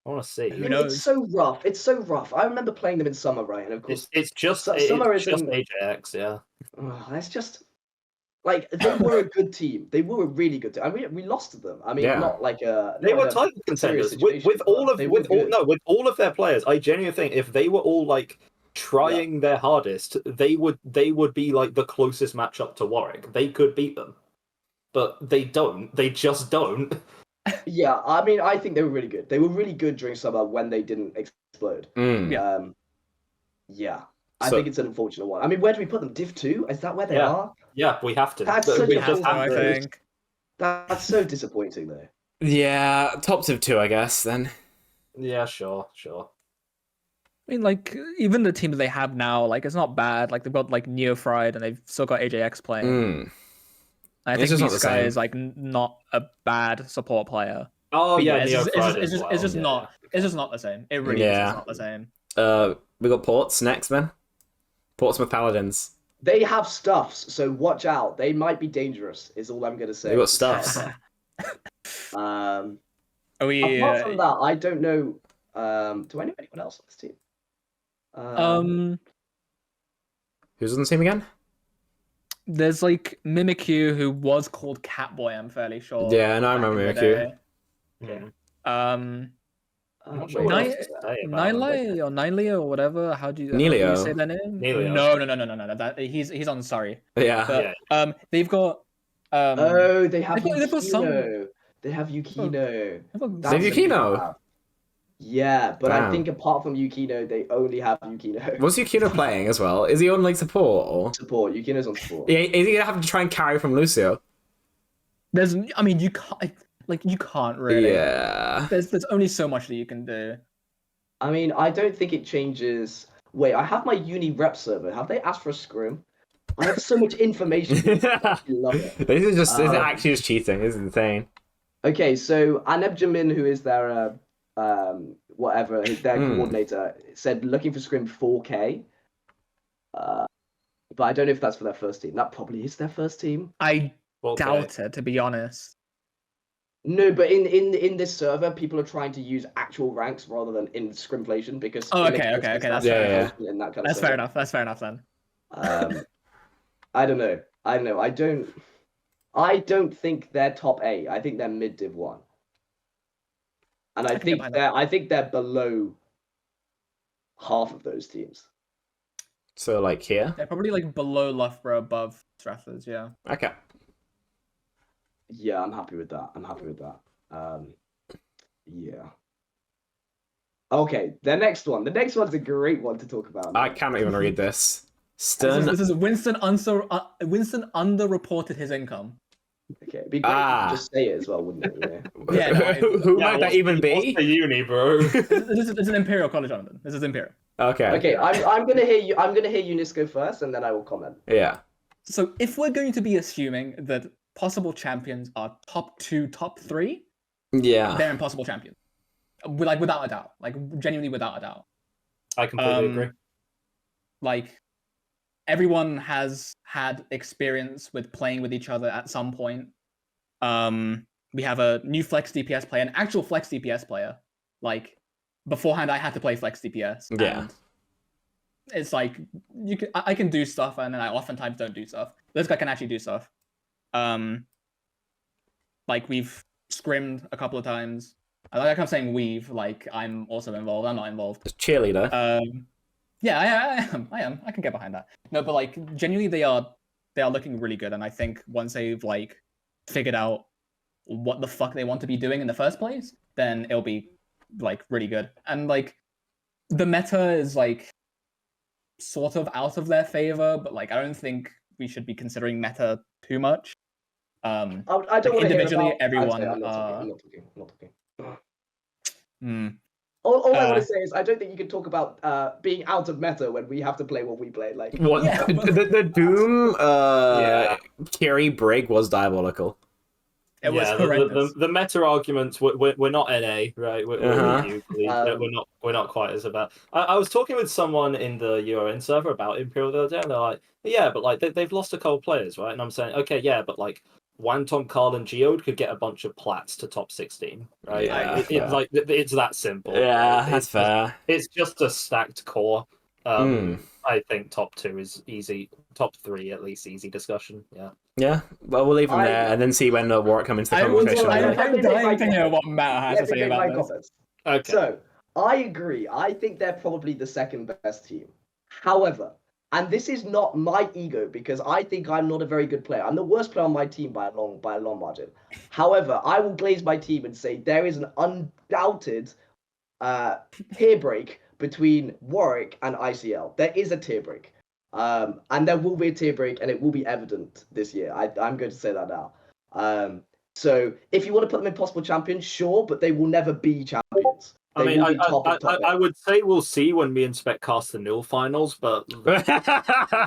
I want to see. It's so rough. It's so rough. I remember playing them in summer, right? And of course, it's just AJX, yeah. It's just like they were a good team. They were a really good team. I mean, we lost to them. I mean, not like a. They were title contenders with all of their players. I genuinely think if they were all like trying their hardest, they would be like the closest matchup to Warwick. They could beat them, but they don't. They just don't. Yeah, I mean, I think they were really good. They were really good during summer when they didn't explode. I think it's an unfortunate one. I mean, where do we put them? Div 2? Is that where they are? Yeah, we have to. That's That's so disappointing, though. Yeah, top Div 2, I guess, then. Yeah, sure. I mean, like, even the team that they have now, like, it's not bad. Like, they've got, like, Neofried, and they've still got AJX playing. I think this guy is like not a bad support player. Oh but yeah, it's just not the same. It really is not the same. We got Ports next, man. Portsmouth Paladins. They have stuffs, so watch out. They might be dangerous. Is all I'm gonna say. They got stuffs. Apart from that, I don't know. Do I know anyone else on this team? Who's on the team again? There's like Mimikyu, who was called Catboy, I'm fairly sure. Yeah, and I remember Mimikyu. Niley or whatever. How do you say that name? Nelio. No. He's on Sorry. Yeah. But, they've got. They have some. They have Yukino. They That's have a Yukino? bad. Yeah, but I Damn. think apart from Yukino, they only have Yukino. What's Yukino playing as well? Is he on like support or? Support. Yukino's on support. Yeah, is he gonna have to try and carry from Lucio? I mean, you can't really. Yeah. There's only so much that you can do. I mean, I don't think it changes. Wait, I have my uni rep server. Have they asked for a scrim? I have so much information. I love it. This is actually just cheating. This is insane. Okay, so Aneb Jamin, who is their whatever, their coordinator, said looking for scrim 4K. But I don't know if that's for their first team. That probably is their first team. I Okay. doubt it, to be honest. No, but in this server, people are trying to use actual ranks rather than in scrimflation because. Oh, okay, that's fair enough. In that kind That's of fair enough. That's fair enough then. I don't know. I don't think they're top 8. I think they're mid div 1. And I think they're below half of those teams. So like here. They're probably like below Loughborough, above Stratford, yeah. Okay. Yeah, I'm happy with that. Yeah. Okay, the next one. The next one's a great one to talk about. I cannot even read this. Stern. This is Winston underreported his income. Okay, it'd be great if you just say it as well, wouldn't it? Yeah, no, Who might that even be? What's the uni, bro? This is an Imperial College, Jonathan. This is Imperial. Okay. Okay, I'm gonna hear you. I'm gonna hear Unisco first, and then I will comment. Yeah. So if we're going to be assuming that possible champions are top 2, top 3, Yeah. they're impossible champions. Like without a doubt. Like genuinely without a doubt. I completely agree. Like everyone has had experience with playing with each other at some point. We have a new flex DPS player, an actual flex DPS player. Like beforehand, I had to play flex DPS. Yeah. And it's like I can do stuff, and then I oftentimes don't do stuff. This guy can actually do stuff. Like we've scrimmed a couple of times. Like I'm saying we've, like I'm also involved. I'm not involved. Cheerleader. Yeah, I am. I can get behind that. No, but like genuinely, they are looking really good, and I think once they've like figured out what the fuck they want to be doing in the first place, then it'll be like really good. And like the meta is like sort of out of their favor, but like I don't think we should be considering meta too much. I don't want to individually, hear about... everyone. I'm not talking. I All I want to say is I don't think you can talk about being out of meta when we have to play what we play. Like What? Yeah. The Doom Carry Brig was diabolical. It was horrendous. The meta arguments. We're not NA, right? We're not quite as about. I was talking with someone in the URN server about Imperial the other day, and they're like, "Yeah, but like they've lost a couple players, right?" And I'm saying, "Okay, yeah, but like Wantom, Carl, and Geode could get a bunch of plats to top 16, right? Yeah, it's that simple. Yeah, right? that's fair. It's just a stacked core. I think top 2 is easy. Top 3 at least easy discussion. Yeah. Yeah. Well, we'll leave them there and then see when the Warwick come into the conversation. I'm dying to hear what Matt has to say about this. Comments. Okay. So I agree. I think they're probably the second best team. However, and this is not my ego because I think I'm not a very good player. I'm the worst player on my team by a long margin. However, I will glaze my team and say there is an undoubted tier break between Warwick and ICL. There is a tier break. And there will be a tier break, and it will be evident this year. I'm going to say that now. So if you want to put them in possible champions, sure, but they will never be champions. I mean, I would say we'll see when we inspect Cast the Nil finals, but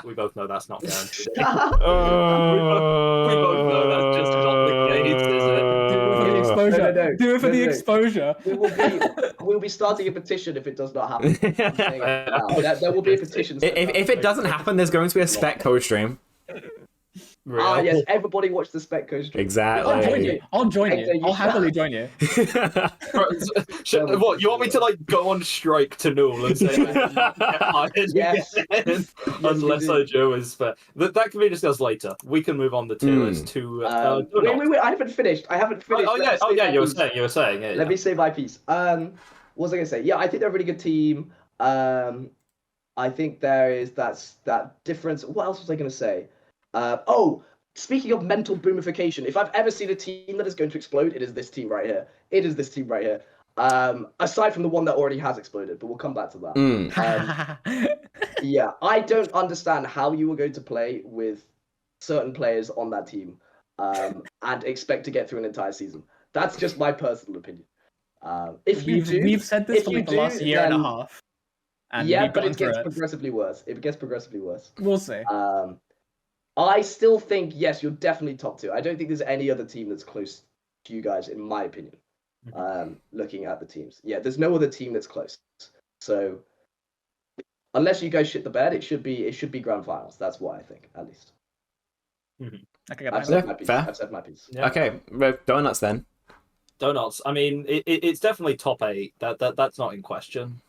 we both know that's not guaranteed. We both know that's just not the case, is it? No. Do it for the exposure. We'll be starting a petition if it does not happen. There will be a petition. If it doesn't happen, there's going to be a spec code stream. Really? Yes, everybody watch the spec code stream. Exactly. I'll join you. I'll happily join you. What, you want me to like go on strike to Null and say Yes. Unless Joe is fair. That can be discussed later. We can move on the tier list to wait, I haven't finished. Oh yeah, you were saying. Yeah, Let me say my piece. What was I gonna say? Yeah, I think they're a really good team. I think there is that difference. What else was I gonna say? speaking of mental boomification, if I've ever seen a team that is going to explode, it is this team right here. It is this team right here. Aside from the one that already has exploded, but we'll come back to that. Yeah, I don't understand how you were going to play with certain players on that team and expect to get through an entire season. That's just my personal opinion. If you do, we've said this if for you like the do, last year and a then- half. And yeah, we've but gotten it through gets it. progressively worse. It gets progressively worse. We'll see. I still think, yes, you're definitely top two. I don't think there's any other team that's close to you guys, in my opinion. Looking at the teams, yeah, there's no other team that's close. So unless you guys shit the bed, it should be grand finals. That's what I think, at least. I can get I've behind said that. my piece. fair. I've said my piece. Yeah. Okay, donuts then. Donuts. I mean, it's definitely top 8. That's not in question.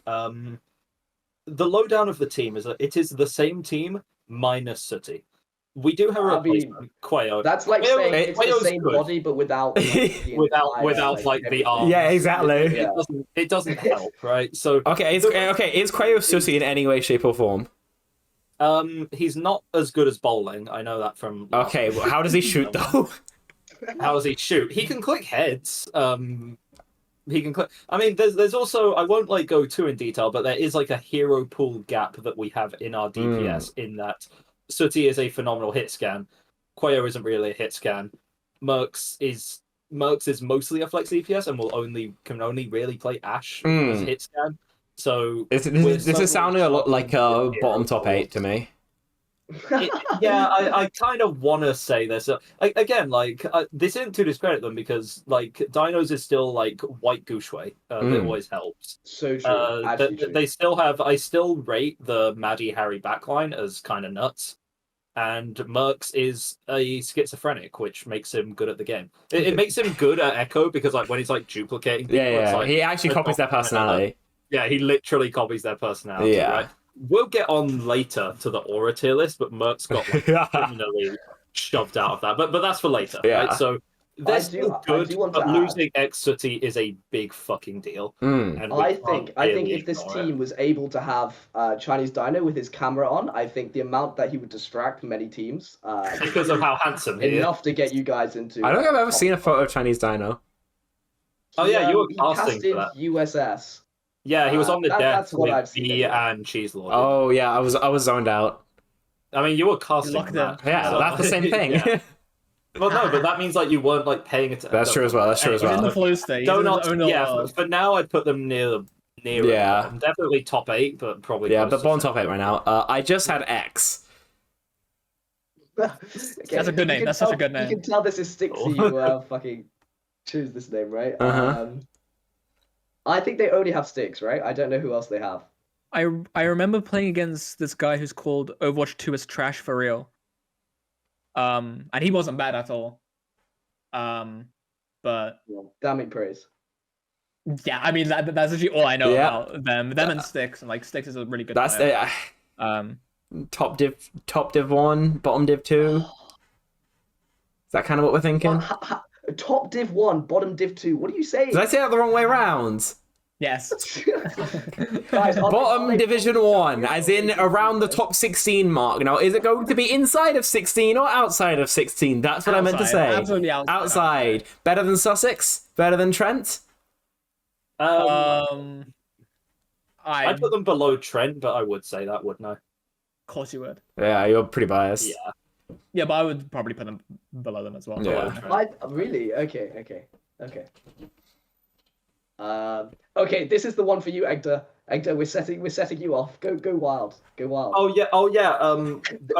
The lowdown of the team is that it is the same team minus Sooty. We do have a I mean, replacement, Quayo. That's like Quayo- saying it's the Quayo's same good. body, but without the without entire, like the everything. arms. Yeah, exactly. Yeah. It doesn't help, right? So Okay, is Quayo Sooty in any way, shape, or form? he's not as good as bowling. I know that from. last Okay, week. well, how does he shoot though? How does he shoot? He can click heads. He can click. I mean, there's also, I won't like go too in detail, but there is like a hero pool gap that we have in our DPS in that Sooty is a phenomenal hit scan. Quayo isn't really a hit scan. Mercs is mostly a flex DPS and can only really play Ash as a hit scan. So This is sounding a lot like a bottom top 8 to me. Yeah, I kind of want to say this. Again, like, this isn't to discredit them because, like, Dinos is still, like, white Goucheway. That always helps. So true. Actually true. They still have... I still rate the Maddie Harry backline as kind of nuts. And Mercs is a schizophrenic, which makes him good at the game. It makes him good at Echo because, like, when he's, like, duplicating people... Yeah, It's like, he actually copies their personality. Yeah, he literally copies their personality, Yeah. right? We'll get on later to the aura tier list, but Merc's got like criminally shoved out of that. But that's for later, right? So they're still good, but losing X Sooty is a big fucking deal. And I think if this team was able to have Chinese Dino with his camera on, I think the amount that he would distract many teams because of how handsome he is. enough to get you guys into. I don't think I've ever seen a photo of Chinese Dino. Oh yeah, you were he casting casted for that. USS. Yeah, he was on the deck that's what I've with seen B anyway. and Cheeselord. Oh yeah, I was zoned out. I mean, you were casting locked for that. in. Yeah, So- that's the same thing. Yeah. Well, no, but that means like you weren't like paying attention. That's true as well. That's true as He's in the well. flow state. He's in his Donuts, own yeah. world. For now, I'd put them near. Yeah. Definitely top 8, but probably. Yeah, close but to bottom top 8 right now. I just had X. Okay, That's a good name. you can That's such a tell- good name. You can tell this is Stixy who fucking choose this name, right? Uh-huh. I think they only have Sticks, right? I don't know who else they have. I remember playing against this guy who's called Overwatch 2 is trash for real. And he wasn't bad at all. But Well, damn it, praise. yeah, I mean that's actually all I know Yeah. about them. Them and Styx, and like Styx is a really good That's player. top div 1, bottom div 2. Is that kind of what we're thinking? Top Div 1, bottom Div 2. What are you saying? Did I say that the wrong way around? Yes. Guys, Bottom Division 1, as in around the top 16 mark. Now, is it going to be inside of 16 or outside of 16? That's what I meant to say. Absolutely outside. Outside. Better than Sussex? Better than Trent? I Of put them below Trent, but I would say that, wouldn't I? course you would. Yeah, you're pretty biased. Yeah. Yeah, but I would probably put them below them as well. Yeah. Really? Okay. Okay, this is the one for you, Egder. Egder, we're setting you off. Go wild. Go wild. Oh yeah.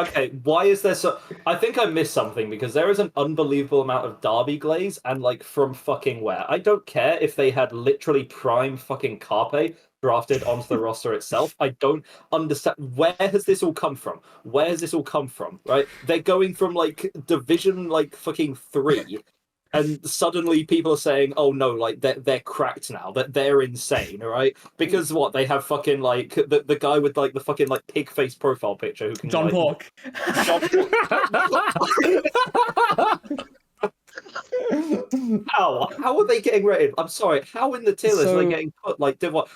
Okay. Why is there so? I think I missed something because there is an unbelievable amount of Derby glaze and like from fucking where. I don't care if they had literally prime fucking Carpe drafted onto the roster itself. I don't understand where has this all come from. Where has this all come from? Right? They're going from like division like fucking 3. And suddenly people are saying, "Oh no, like they're cracked now. That they're insane, all right?" Because what they have fucking like the guy with like the fucking like pig face profile picture who can John like, Pork. How are they getting rated? I'm sorry. How in the tier list are they So- getting put? Like, did what?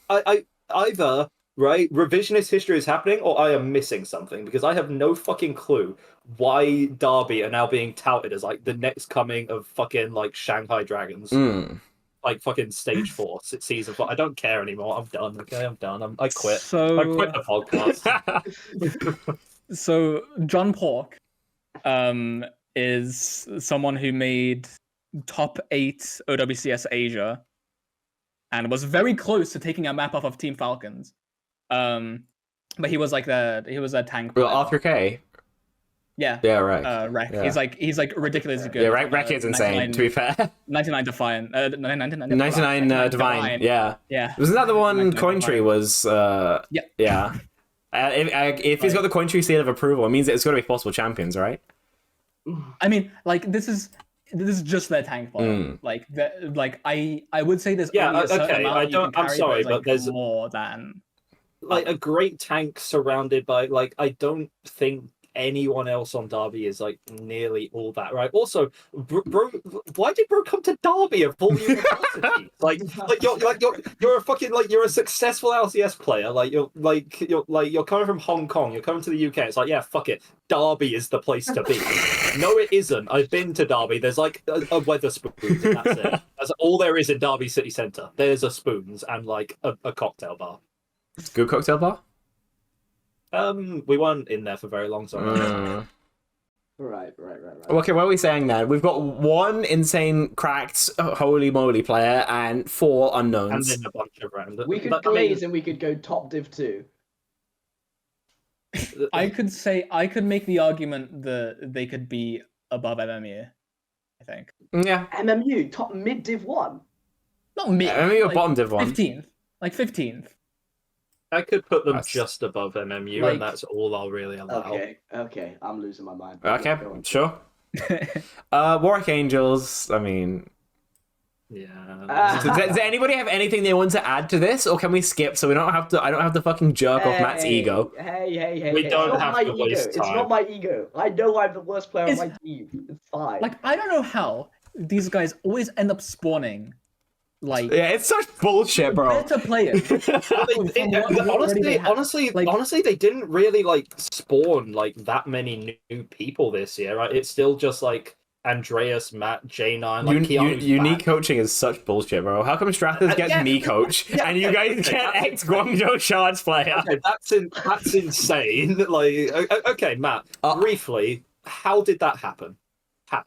I either right revisionist history is happening, or I am missing something because I have no fucking clue why Derby are now being touted as like the next coming of fucking like Shanghai Dragons. Like fucking stage 4, season 4. I don't care anymore. I'm done. Okay, I'm done. I quit. So I quit the podcast. so John Pork is someone who made top 8 OWCS Asia and was very close to taking a map off of Team Falcons. But he was like he was a tank player. Well, Arthur K. Yeah. Yeah, right. Wreck. Yeah. He's like ridiculously good. Yeah, Wreck is insane, to be fair. 99 Defiant. 99 Divine. Yeah. Yeah. Wasn't that the one 99 Cointree was? Yeah. If he's got the Cointree seal of approval, it means it's got to be possible champions, right? I mean, like this is just their tank player. Like I would say there's only a certain amount you can carry, I'm sorry, but there's more than like a great tank surrounded by like I don't think anyone else on Derby is like nearly all that, right? Also, bro, why did bro come to Derby of all universities? You're a fucking you're a successful LCS player. You're coming from Hong Kong. You're coming to the UK. It's like, yeah, fuck it. Derby is the place to be. No, it isn't. I've been to Derby. There's like a Weatherspoons, and that's it. That's all there is in Derby city centre. There's a Spoons and like a cocktail bar. Good cocktail bar? We weren't in there for very long, so Right. Okay, what are we saying then? We've got one insane cracked holy moly player and 4 unknowns. and then a bunch of random. We could glaze and we could go top div 2. I could make the argument that they could be above MMU, I think. Yeah. MMU, top mid div 1. Not mid. MMU or bottom div 1. 15th. Like 15th. I could put them That's- just above MMU, Like- and that's all I'll really allow. Okay, I'm losing my mind. Okay, Go on. sure. Warwick Angels, I mean... Yeah. Does anybody have anything they want to add to this, or can we skip so I don't have to fucking jerk off Matt's ego? Hey. We don't It's not have my to ego. waste It's time. not my ego. I know I'm the worst player on It's- my team. It's fine. Like I don't know how these guys always end up spawning like Yeah, it's such bullshit, bro. better players. Honestly, they didn't really like spawn like that many new people this year, right? It's still just like Andreas, Matt, J9, like Keanu's Unique back. coaching is such bullshit, bro. How come Strathers gets yeah, me coach, and you guys get ex Guangzhou Shards player? Okay, that's insane. Like, okay, Matt, briefly, how did that happen? How?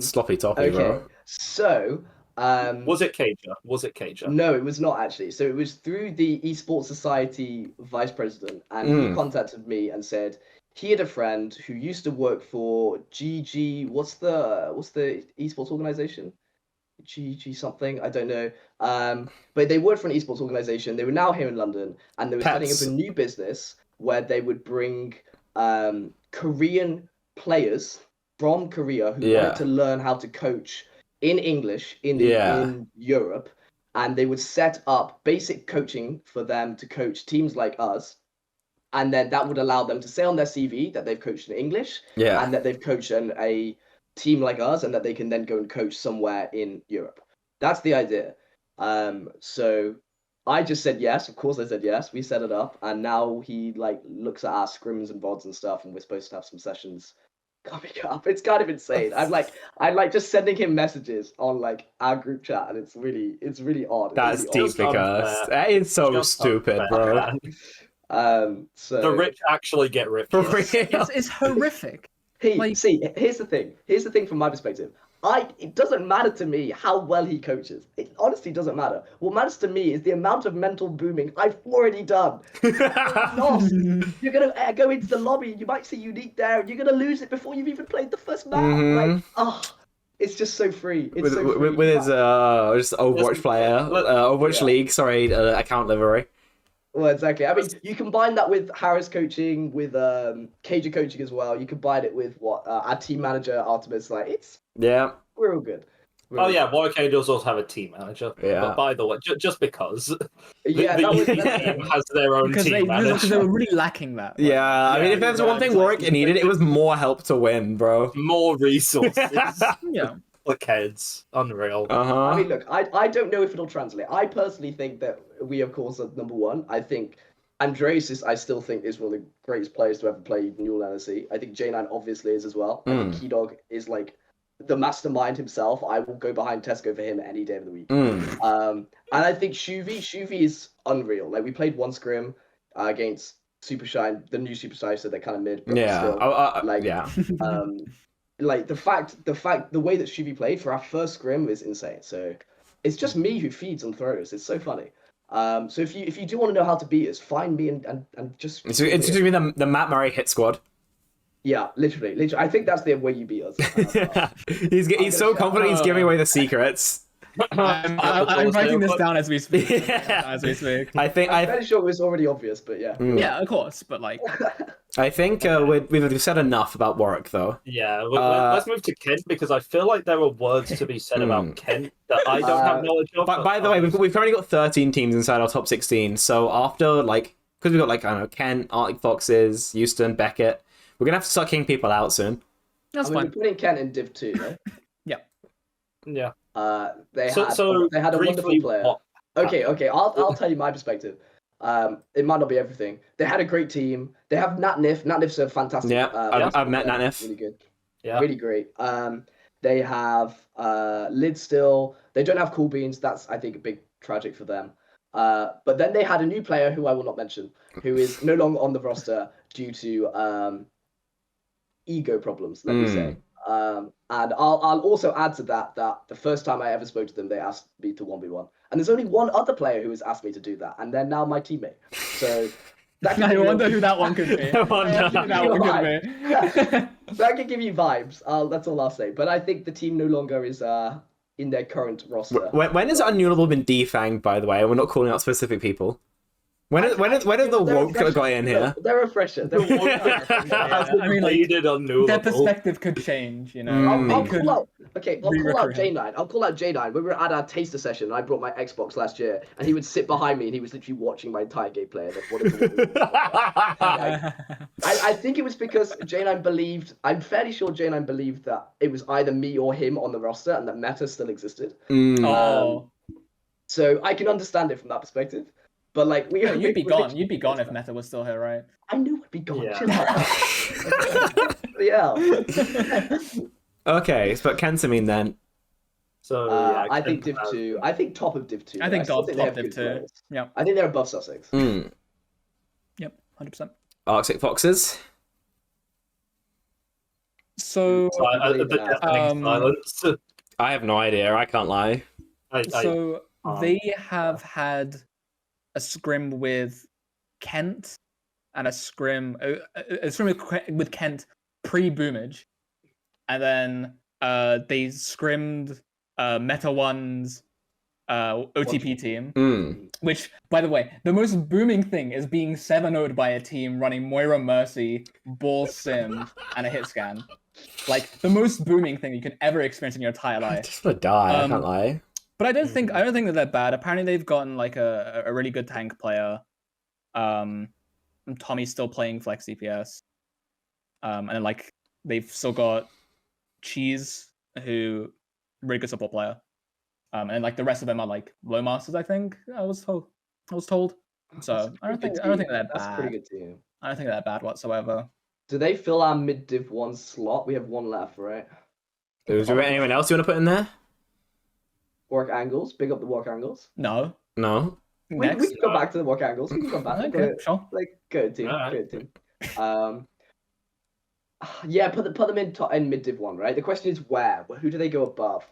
Sloppy toppy, okay. bro. So, Was it Cager? no, it was not actually. So it was through the Esports Society vice president, and he contacted me and said he had a friend who used to work for GG. What's the esports organization? GG something, I don't know. But they worked for an esports organization. They were now here in London, and they were setting up a new business where they would bring Korean players from Korea who wanted to learn how to coach in English in Europe, and they would set up basic coaching for them to coach teams like us, and then that would allow them to say on their CV that they've coached in English, and that they've coached a team like us, and that they can then go and coach somewhere in Europe. That's the idea. So I just said yes. Of course I said yes. We set it up, and now he like looks at our scrims and VODs and stuff, and we're supposed to have some sessions coming up. It's kind of insane. I'm like just sending him messages on like our group chat, and it's really odd. That's really deeply cursed. That is so Just stupid, unfair. bro. So The rich actually get rich. For real. It's horrific. see, here's the thing. Here's the thing from my perspective. It doesn't matter to me how well he coaches. It honestly doesn't matter. What matters to me is the amount of mental booming I've already done. Lost. You're gonna go into the lobby. You might see Unique there, and you're gonna lose it before you've even played the first map. It's just so free. It's so free. With his just Overwatch player, Overwatch League. Sorry, account livery. Well, exactly. I mean, you combine that with Harris coaching, with Cager coaching as well. You combine it with our team manager Artemis. Like we're all good. Warwick Angels also have a team manager. Yeah. But by the way, just because the that team has their own Because team manager. they were really lacking that. Yeah, I mean, if there's one thing Warwick needed, it was more help to win, bro. More resources. Yeah. Look, heads. Unreal. I mean, look, I don't know if it'll translate. I personally think that we, of course, are number one. I think Andreas I still think is one of the greatest players to ever play Newell LSE. I think J9 obviously is as well. I think Keydog is like the mastermind himself. I will go behind Tesco for him any day of the week. And I think Shuvi is unreal. Like we played one scrim against Super Shine, the new Super Shine, so they're kind of mid, but still, like the way that Shuvi played for our first scrim is insane. So it's just me who feeds on throws. It's so funny. So if you do want to know how to beat us, find me and just. It's just gonna be the Matt Murray hit squad. Yeah, literally. I think that's the way you beat us. He's so confident he's giving away the secrets. I'm writing this down as we speak. As we speak. I'm fairly sure it was already obvious, but yeah. Yeah, of course, but like. I think we've said enough about Warwick, though. Yeah, let's move to Kent because I feel like there are words to be said about Kent that I don't have knowledge of. By the way, we've currently got 13 teams inside our top 16. So after because we've got I don't know, Kent, Arctic Foxes, Houston, Beckett, we're gonna have to start kicking people out soon. That's fine. We're putting Kent in Div 2, right? Yeah. They had a wonderful player. Okay. I'll tell you my perspective. It might not be everything. They had a great team. They have Natnif. Natnif's a fantastic. Yeah, I've met Natnif. Really good. Yeah. Really great. They have Lid still. They don't have Cool Beans. That's I think a big tragic for them. But then they had a new player who I will not mention, who is no longer on the roster due to ego problems. Let me say. And I'll also add to that the first time I ever spoke to them, they asked me to 1v1. And there's only one other player who has asked me to do that, and they're now my teammate. So I wonder who that one could be. That could give you vibes. That's all I'll say. But I think the team no longer is in their current roster. When has unNUELable been defanged, by the way? We're not calling out specific people. When have the woke got in here? They're a fresher. I mean, their perspective could change, you know. I'll call out J9. I'll call out J9. We were at our taster session, and I brought my Xbox last year, and he would sit behind me, and he was literally watching my entire gameplay. I think it was because J9 believed. I'm fairly sure J9 believed that it was either me or him on the roster, and that meta still existed. So I can understand it from that perspective. But you'd be gone. You'd be gone if Meta was still here, right? I knew I'd be gone. Yeah. Okay, but Kentamine then. So I think Div 2. I think top of Div 2. I think top Div 2. Yeah. I think they're above Sussex. Yep, 100%. Arctic Foxes. So silence. I have no idea. I can't lie. They have had a scrim with Kent and a scrim with Kent pre-Boomage, and then they scrimmed Meta One's OTP team, which, by the way, the most booming thing is being 7-0'd by a team running Moira Mercy, Ball Sim, and a hit scan. Like the most booming thing you could ever experience in your entire life. I just want to die. I can't lie. But I don't think that they're bad. Apparently, they've gotten a really good tank player. Tommy's still playing flex DPS. And then they've still got Cheese, who really good support player. And the rest of them are low masters. I think I was told. So I don't think they're bad. That's a pretty good team. I don't think they're bad whatsoever. Do they fill our mid Div 1 slot? We have one left, right? Is there anyone else you want to put in there? Work angles. Big up the work angles. No. We can go back to the work angles. We can go back. Okay, sure. Good team. Right. Good team. Yeah, put them in mid Div 1, right? The question is where? Who do they go above?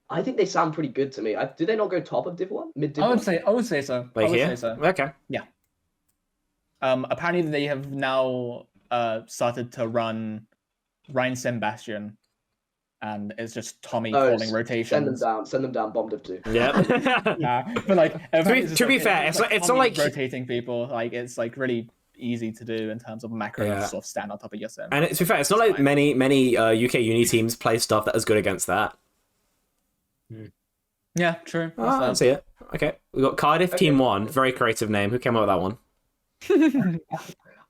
I think they sound pretty good to me. Do they not go top of Div 1? Mid Div 1? I would say so. Here? Say so. Okay. Yeah. Apparently they have now started to run Ryan Sebastian. And it's just Tommy calling rotations. Send them down, bomb Div 2. Yeah. Yeah. But to be fair, it's not like rotating people. It's really easy to do in terms of macro to sort of stand on top of your sim. And to be fair, it's not like many UK uni teams play stuff that is good against that. Yeah, true. I see it. Okay, we got Cardiff Team 1. Very creative name. Who came up with that one?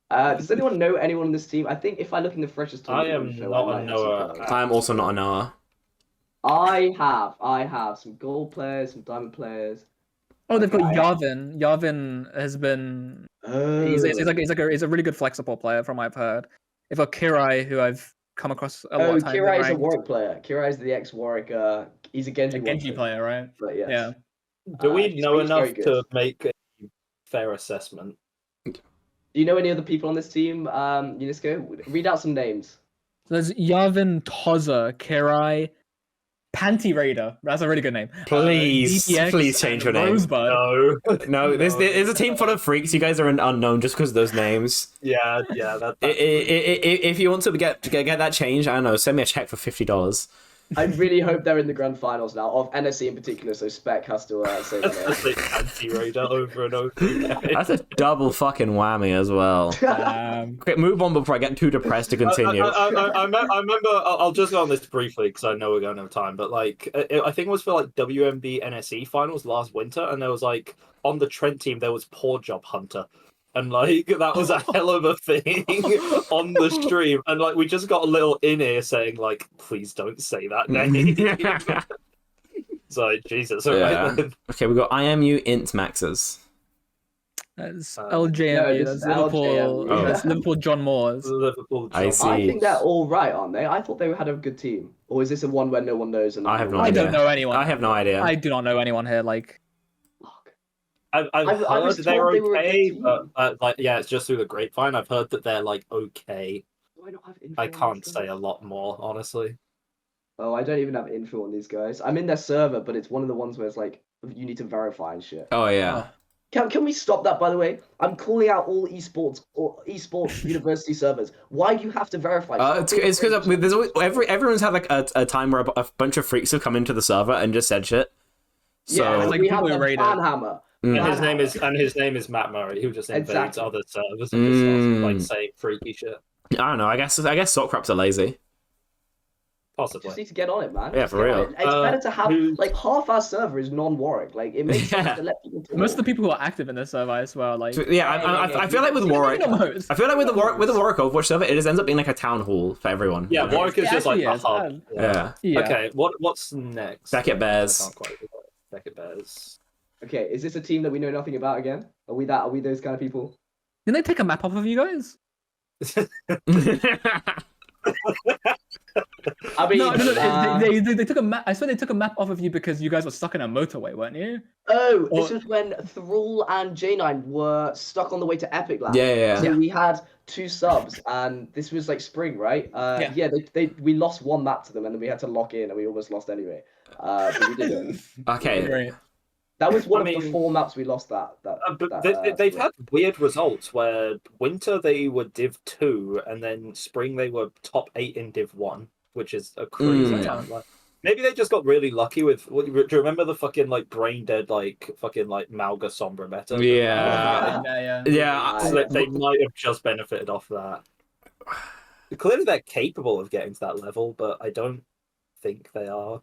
Does anyone know anyone in this team? I think if I look in the freshest team, I am not a Noah. I am also not a Noah. I have some gold players, some diamond players. Oh, they've got Yarvin. Yarvin has been Oh. He's a really good flex support player from what I've heard. If a Kirai, who I've come across a lot of times. Kirai is a Warwick player. Kirai is the ex-Warwick. He's a Genji, player, right? But yes. Yeah. Do we know he's very enough good. to make a fair assessment? Do you know any other people on this team, Unisco? Read out some names. There's Yavin, Toza, Kirai, Panty Raider. That's a really good name. Please, DPX, please change your name. Rosebud. No. No, there's a team full of freaks. You guys are an unknown just because of those names. Yeah. If you want to get that changed, I don't know, send me a check for $50. I really hope they're in the grand finals now, of NSC in particular, so Spec has to say that. That's like anti-radar over and over again. That's a double fucking whammy as well. Okay, move on before I get too depressed to continue. I remember. I'll just go on this briefly because I know we're going over time. But like, I think it was for like WMB NSE finals last winter, and there was like on the Trent team there was Poor Job Hunter, and like that was a hell of a thing on the stream, and like we just got a little in ear saying like, please don't say that name. It's like Jesus. Yeah. Okay, we got IMU int maxes. That's LJMU. this is That's Liverpool. LJMU. That's Liverpool John Moores. Liverpool. I see. I think they're all right, aren't they? I thought they had a good team. Or is this a one where no one knows? And I have no I idea. don't know anyone. I have no idea. I do not know anyone here. Like, I've I heard was they're told they were a good okay, team. but like yeah, it's just through the grapevine. I've heard that they're like okay. Do I not have info I on can't these say guys? a lot more, honestly. Oh, I don't even have info on these guys. I'm in their server, but it's one of the ones where it's like you need to verify and shit. Oh yeah. Can we stop that, by the way? I'm calling out all esports or esports university servers. Why do you have to verify? It's because there's always, everyone's had like a time where a bunch of freaks have come into the server and just said shit. So yeah, like we have people the who rate it. Banhammer. And his name is Matt Murray, who just invades Exactly. other servers and just starts like saying freaky shit. I don't know. I guess sock crops are lazy. Possibly. Just need to get on it, man. Yeah, Just for get on real. it. It's better to have who- like half our server is non-Warwick. Like it makes Yeah. sense to let people talk. most of the people who are active in this server as well. Like, Yeah, I feel like with Warwick, Not most. I feel like with the Warwick Overwatch server, it just ends up being like a town hall for everyone. Yeah, Warwick is It just like actually a is, hub. Yeah. Yeah. Okay, what's next? Beckett Bears. I can't quite remember. Beckett Bears. Okay, is this a team that we know nothing about again? Are we that? Are we those kind of people? Didn't they take a map off of you guys? I mean, No. They took a map. I swear they took a map off of you because you guys were stuck in a motorway, weren't you? oh, Or- this was when Thrall and J9 were stuck on the way to Epic Lab. Yeah. So we had 2 subs, and this was like spring, right? Yeah. We lost one map to them, and then we had to lock in, and we almost lost anyway. But we did it. Okay. Right. That was one I of the mean- 4 maps we lost. That But they've had weird results where winter they were Div 2 and then spring they were top 8 in Div 1, which is a crazy time. Like, maybe they just got really lucky with. Do you remember the fucking like brain dead like fucking like Malga Sombra meta? Yeah. Yeah. So they might have just benefited off that. Clearly they're capable of getting to that level, but I don't think they are.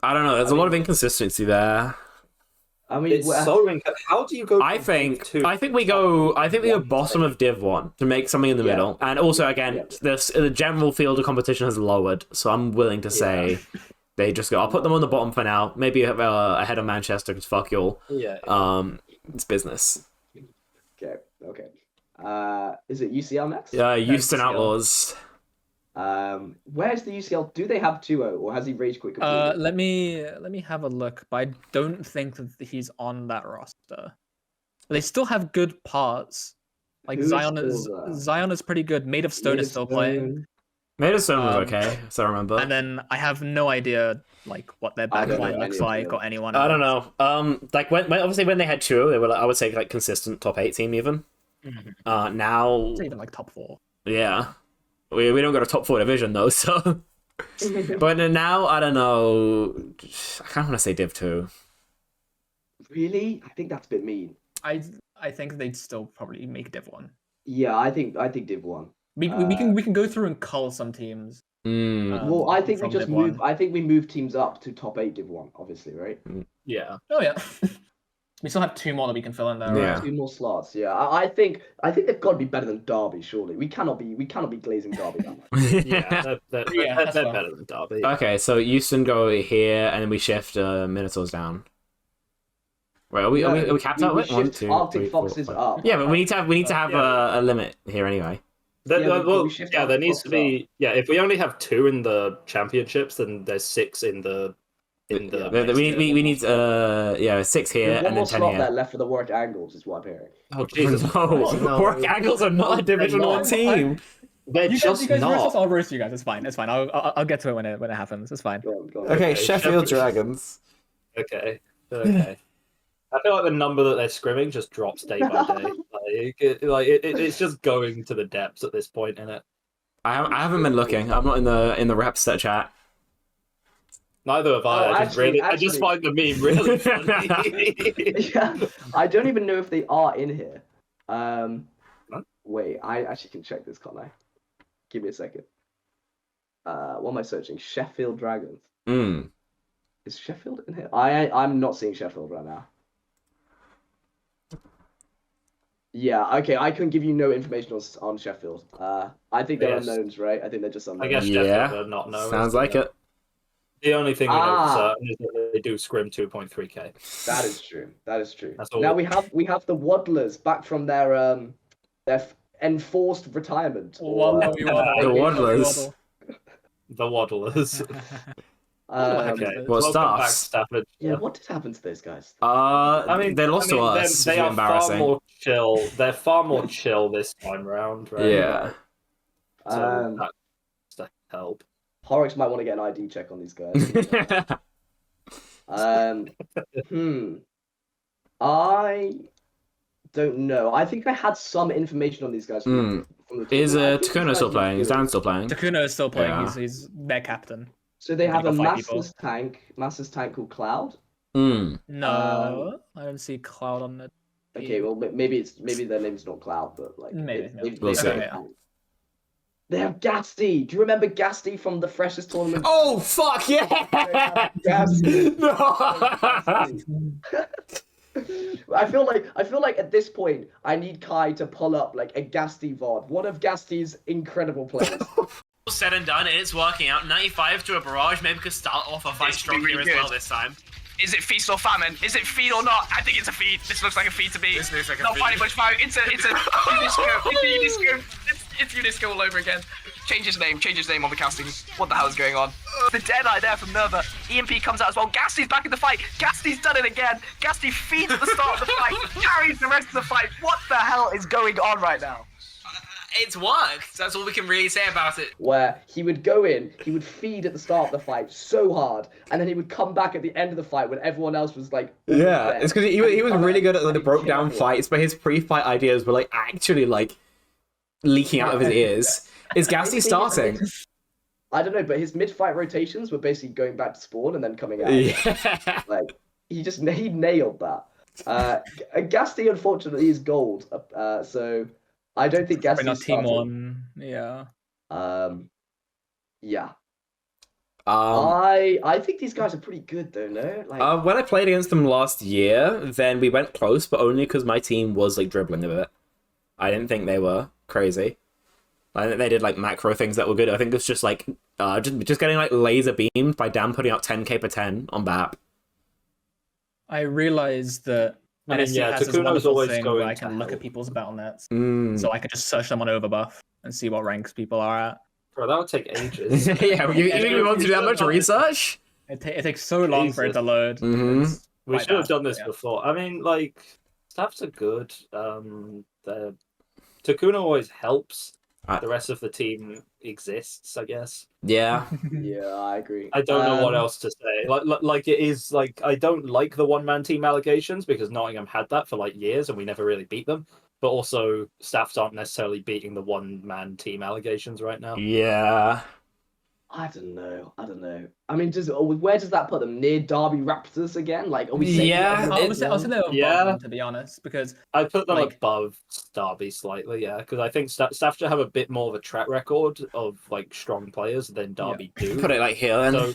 I don't know. There's a lot of inconsistency there. I mean, It's so how do you go? I from think Div 2 I think we go bottom of Div 1 to make something in the Yeah. middle. And also again, the general field of competition has lowered, so I'm willing to say they just go. I'll put them on the bottom for now. Maybe ahead of Manchester because fuck y'all. Yeah. It's business. Okay. Is it UCL next? Yeah, Houston UCL. Outlaws. Where's the UCL? Do they have 2-0, or has he rage quit completely? Let me have a look, but I don't think that he's on that roster. They still have good parts. Like Who is Zion still there? Zion is pretty good. Made of Stone is still playing. Made of Stone was Um, okay, so I remember. And then I have no idea like what their I don't backline know looks any of like them. or anyone. I don't else. know. Like when obviously when they had Chuo, they were like, I would say like consistent top 8 team even. Now, It's even like top 4. yeah, we don't got a top 4 division though, so. But now I don't know. I kind of want to say Div 2. Really? I think that's a bit mean. I think they'd still probably make Div 1. Yeah, I think Div 1. We can go through and cull some teams. Well, I think we from just Div move. 1. I think we move teams up to top 8 Div 1, obviously, right? Yeah. Oh yeah. We still have 2 more that we can fill in there. Yeah. Right? 2 more slots. Yeah, I think they've got to be better than Derby. Surely we cannot be glazing Derby that much. Yeah, they're that's fine. better than Derby. Okay, so Houston go here, and then we shift Minotaurs down. Wait, are we capped out? We One, shift two, Arctic three, four, Foxes five. up. Yeah, but we need to have Yeah. a limit here anyway. Well, we shift there Arctic needs to Foxes be. Yeah, if we only have 2 in the championships, then there's 6 in the We mixed need 6 here There's one and more then 10 slot here. there left for the work angles, is what I'm hearing. Oh Jesus! No, Christ, no. Work Angles are not a Division not. 1 team. They're You just guys roast us, not. I'll roast you guys. It's fine. It's fine. I'll get to it when it happens. It's fine. Go on. Okay, Okay, Sheffield Sheffield- Dragons. Okay. I feel like the number that they're scrimming just drops day by day. It's just going to the depths at this point, isn't it? I haven't been looking. I'm not in the rep set chat. Neither have I. Oh, I just find the meme really funny. Yeah, I don't even know if they are in here. What? Wait, I actually can check this, can't I? Give me a second. What am I searching? Sheffield Dragons. Is Sheffield in here? I'm not seeing Sheffield right now. Yeah, okay, I can give you no information on Sheffield. I think they're Yes. unknowns, right? I think they're just unknowns. I guess Yeah, Sheffield are not known. sounds like it. The only thing we know Ah. for certain is that they do scrim 2.3k. That is true. That is true. That's all. Now we have the Waddlers back from their enforced retirement. Waddle, we waddle. The Waddlers. The Waddlers. Well, Okay. Welcome back, Staffs. Stafford. Yeah, what did happen to those guys? They lost to us. They Which is are embarrassing. far more chill. They're far more chill this time round, right? Yeah. So that's to help. Horrocks might want to get an ID check on these guys. I don't know. I think I had some information on these guys from the Is tournament. I think these Takuno guys still look playing? Is good. Dan still playing? Takuno is still playing. Yeah. He's their captain. So they have a He can fight people. master's tank called Cloud. No, I don't see Cloud on the. Okay, well maybe their name's not Cloud, but like Maybe, they- yeah. they- We'll they see. have a Yeah. tank. They have Gasty. Do you remember Gasty from the freshest tournament? Oh fuck yeah! Gasty. No. I feel like at this point I need Kai to pull up like a Gasty VOD, one of Gasty's incredible plays. Said and done, and it's working out. 95 to a barrage. Maybe could start off a fight It's strong really here as good. well this time. Is it feast or famine? Is it feed or not? I think it's a feed. This looks like a feed to me. This looks like a not feed. fighting much fire. It's Unisco. It's Unisco all over again. Change his name on the casting. What the hell is going on? The Deadeye there from Nerva. EMP comes out as well. Gasty's back in the fight. Gasty's done it again. Gasty feeds at the start of the fight, carries the rest of the fight. What the hell is going on right now? It's worked. That's all we can really say about it. Where he would go in, he would feed at the start of the fight so hard, and then he would come back at the end of the fight when everyone else was like, Yeah, dead. it's because he And he'd was come really out good at the and broke kill down everyone. fights, but his pre-fight ideas were like actually like leaking out of his ears. Is Gasty starting? I don't know, but his mid-fight rotations were basically going back to spawn and then coming out. Yeah. Like he nailed that. Gasty unfortunately is gold, so I don't think Probably Gasty's not team starting. one. Yeah. Yeah. Um, I think these guys are pretty good though, no? Like when I played against them last year, then we went close, but only because my team was like dribbling a bit. I didn't think they were crazy. I think they did like macro things that were good. I think it's just like just getting like laser beamed by Dan putting out 10k per 10 on BAP. I realized that I mean, NSC yeah, has this Takuno's wonderful always thing going where I to can look at help. people's battle nets, Mm. so I can just search them on Overbuff and see what ranks people are at. Bro, that would take ages. Yeah, you think we want to do that much research? It takes so long for it to load. Mhm. It's We quite should have bad, done this yeah. before. I mean, like, staffs are good. Takuno always helps. The rest of the team exists, I guess. Yeah. yeah, I agree. I don't know what else to say. Like it is like I don't like the one-man team allegations because Nottingham had that for like years and we never really beat them. But also, staffs aren't necessarily beating the one-man team allegations right now. Yeah. I don't know. I mean, where does that put them? Near Derby Raptors again? Like, are we saying Yeah, I would say they were above Yeah. them, to be honest, because I put them Like- above Derby slightly, yeah, because I think staff should have a bit more of a track record of like strong players than Derby do. Put it like here then.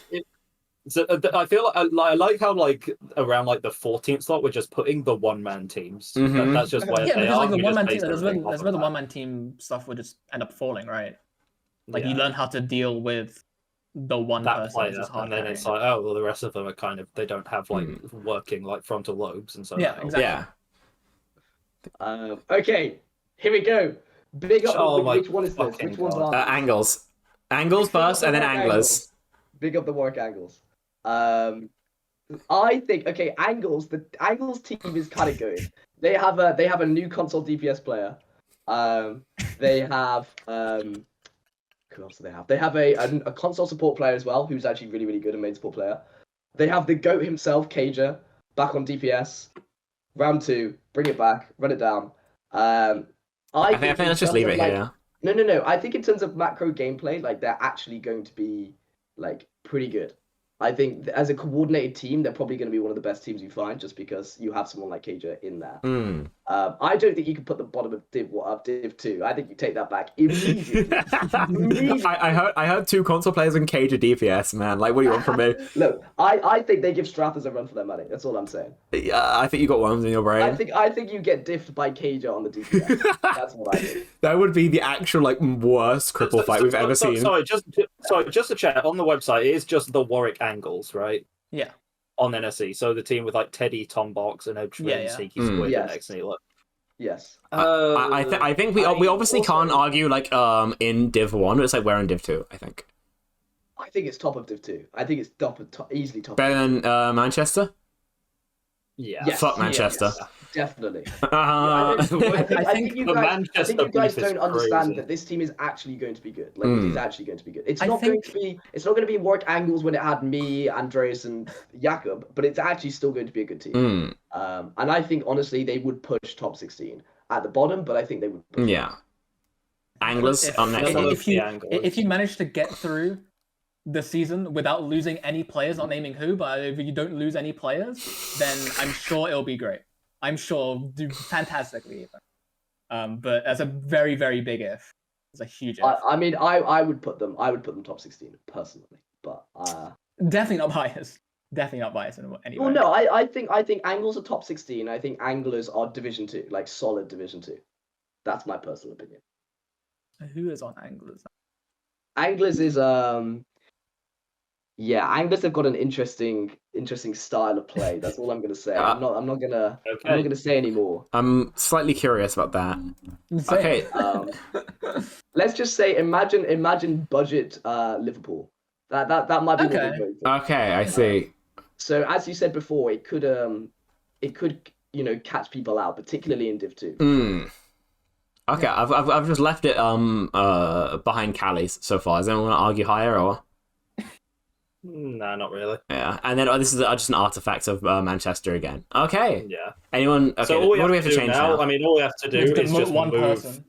So, I feel I like how like around like the 14th slot we're just putting the one-man teams. Mhm. That's just where yeah, they because are. like the We one just man base team, everything that's off where of the that. one man team stuff would just end up falling, right? Like Yeah. you learn how to deal with the one that person player, is just hard and then carrying. it's like, oh well, the rest of them are kind of, they don't have like working like frontal lobes, and so Yeah, that helps. exactly. Yeah. Okay, here we go. Big up. Oh my which one is this? fucking Which one's God. on? Angles. Angles Big up first, the and then Warwick anglers. Big up the Warwick Angles. I think Angles. The Angles team is kind of good. They have a new console DPS player. They have who else do they have? They have a console support player as well, who's actually really, really good, a main support player. They have the GOAT himself, Cager, back on DPS. Round 2, bring it back, run it down. I think let's just leave it here. No. I think in terms of macro gameplay, like they're actually going to be like pretty good. I think as a coordinated team, they're probably going to be one of the best teams you find, just because you have someone like Cager in there. I don't think you can put the bottom of Div 2. I think you take that back immediately. I heard 2 console players and Cage a DPS, man. Like, what do you want from me? Look, I think they give Strathers a run for their money. That's all I'm saying. Yeah, I think you got worms in your brain. I think you get diffed by Cager on the DPS. That's what I think. That would be the actual like worst cripple fight we've ever seen. Sorry, just to check, on the website, it is just the Warwick Angles, right? Yeah. On NSE, so the team with like Teddy, Tom Box, and Edgeman, Sneaky Squid, Yes. and Exnealer. Yes. I think we obviously also- can't argue like in Div 1, but it's like we're in Div 2, I think. I think it's top of Div 2. I think it's easily top. Better than Manchester? Yeah. Yes, Fuck Manchester. yes, definitely. Uh, I think you the guys Manchester don't beef is understand crazy. that this team is actually going to be good. Like it is actually going to be good. It's I not think- going to be Warwick Angles when it had me, Andreas, and Jakob, but it's actually still going to be a good team. And I think honestly they would push top 16 at the bottom, but I think they would. Push yeah. Anglers If- on next if- one. if you the angle. if you manage to get through the season without losing any players, not naming who, but if you don't lose any players, then I'm sure it'll be great. I'm sure it'll do fantastically even. But that's a very, very big if. It's a huge if. I mean, I would put them top 16 personally, but Definitely not biased. Definitely not biased in any way. well, no, I think Angles are top 16. I think Anglers are Division 2, like solid Division 2. That's my personal opinion. Who is on Anglers? Anglers is Anglers have got an interesting style of play. That's all I'm gonna say. I'm not gonna say any more. I'm slightly curious about that. Okay. Let's just say imagine budget Liverpool. That might be what we're going for. Okay, I see. So as you said before, it could catch people out, particularly in Div 2. Okay, I've just left it behind Cali's so far. Does anyone want to argue higher or? Nah, not really. Yeah, and then this is just an artifact of Manchester again. Okay. Yeah. Anyone? Okay. So all What do we have to do change now? I mean, all we have to do We have to is move just one move. person.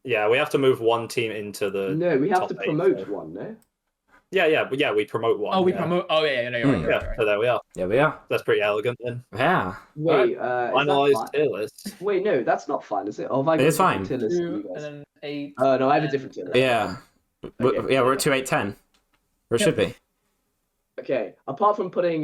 Yeah, we have to move one team into the. No, we have top to 8, promote so- one. No. Yeah, we promote one. Oh, we yeah. promote. Oh, yeah, no, you're right. You're Yeah, right, you're so right. there we are. Yeah, we are. That's pretty elegant then. Yeah. Wait, is that Finalized fine? tier list. Wait, no, that's not fine, is it? Oh, have I It got is a different fine. tier list than you 2 guys? and then 8. No, I have a different tier list. Yeah. Okay. Yeah, we're at 2-8-10. Where it should be. Okay, apart from putting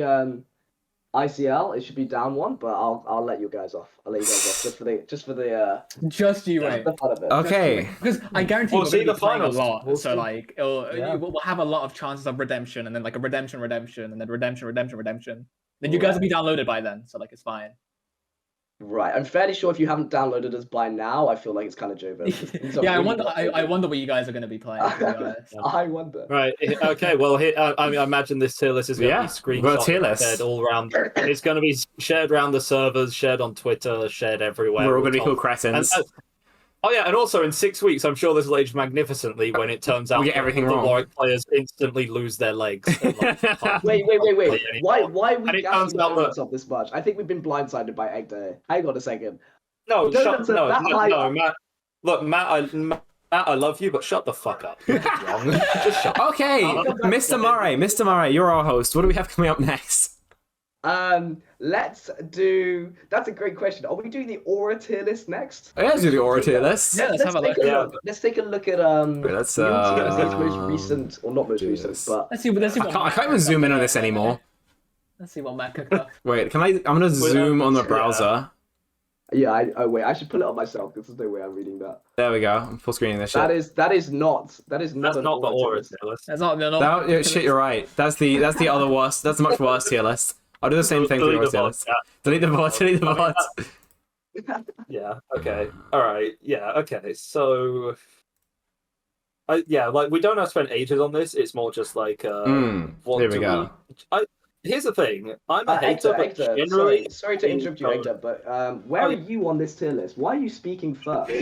ICL, it should be down 1, but I'll let you guys off. I'll let you guys off just for the Just you wait. the fun of it. Okay. Because I guarantee We'll we're see going to the be playing a finals. lot. We'll So see. like, we'll have a lot of chances of redemption, and then like a redemption, and then redemption. Then you guys will be downloaded by then, so like it's fine. Right, I'm fairly sure if you haven't downloaded us by now, I feel like it's kind of Jovo. Yeah, I wonder what you guys are going to be playing. To be honest. I wonder. Right. Okay. Well, here, I imagine this tier list is going to Yeah, be screenshot we've got a tier list. shared all around. It's going to be shared around the servers, shared on Twitter, shared everywhere. We're all going to be told. cool cretins. And also in 6 weeks, I'm sure this will age magnificently when it turns out We get everything the wrong. Warwick players instantly lose their legs. and, like, can't Wait. play Why anymore. are And we it turns gassing out donuts up this much? I think we've been blindsided by Egg Day. Hang on a second. No, Donuts are that high no, up. Matt. Look, Matt, I love you, but shut the fuck up. You're just wrong. Just shut up. Okay, Mr. Murray, you're our host. What do we have coming up next? Let's do. That's a great question. Are we doing the Aura tier list next? Oh, yeah, let's do the Aura tier list. Yeah, let's have a look. Let's take a look at Wait, let's, the most recent, or not most do recent, this. but Let's see. Let's see. I can't even zoom in on this anymore. Let's see what Matt cooked up. Wait, I'm gonna zoom on the browser. Yeah, oh wait, I should pull it up myself because there's no way I'm reading that. There we go. I'm full screening this shit. That is not That's an not the aura aura list. tier list. That's not. No, That, yeah, shit, you're right. That's the other worst. That's a much worse tier list. I'll do the same thing for Delete your the tier VOD, list. yeah. Delete the VOD. Delete the I mean, VOD. Yeah. Okay. All right. Yeah. Okay. So, yeah, like we don't have to spend ages on this. It's more just like, what Here we do go. Here's the thing. I'm a hater, but Hector, generally, sorry to interrupt you, Hector, but where are you on this tier list? Why are you speaking first?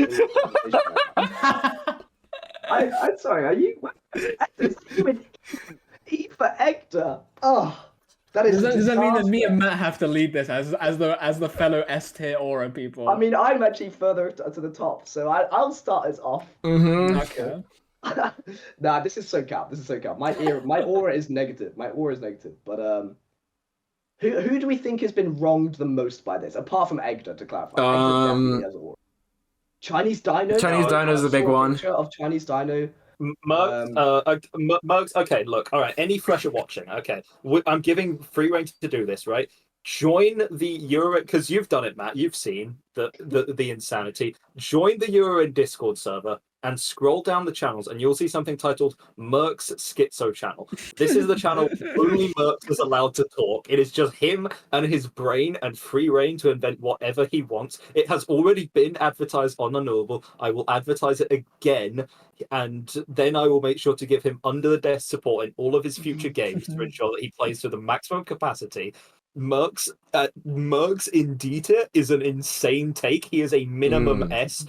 I'm sorry. Are you? E for Hector. Oh, that is. Does that mean that me disaster. and Matt have to lead this as the fellow S tier aura people? I mean, I'm actually further to the top, so I'll start us off. Okay. Nah, this is so cap. This is so cap. My aura is negative. My aura is negative. But who do we think has been wronged the most by this? Apart from Egda, to clarify. Egda definitely has aura. Chinese Dino. Chinese Dino is the big one. Picture of Chinese Dino. Mugs. Okay, look. All right. Any fresher watching? Okay, I'm giving free rein to do this. Right. Join the Euro because you've done it, Matt. You've seen the insanity. Join the Euro Discord server and scroll down the channels, and you'll see something titled Merc's Schizo Channel. This is the channel only Merc is allowed to talk. It is just him and his brain and free reign to invent whatever he wants. It has already been advertised on unNUELable. I will advertise it again, and then I will make sure to give him under the desk support in all of his future games to ensure that he plays to the maximum capacity. Merc's in D tier is an insane take. He is a minimum S.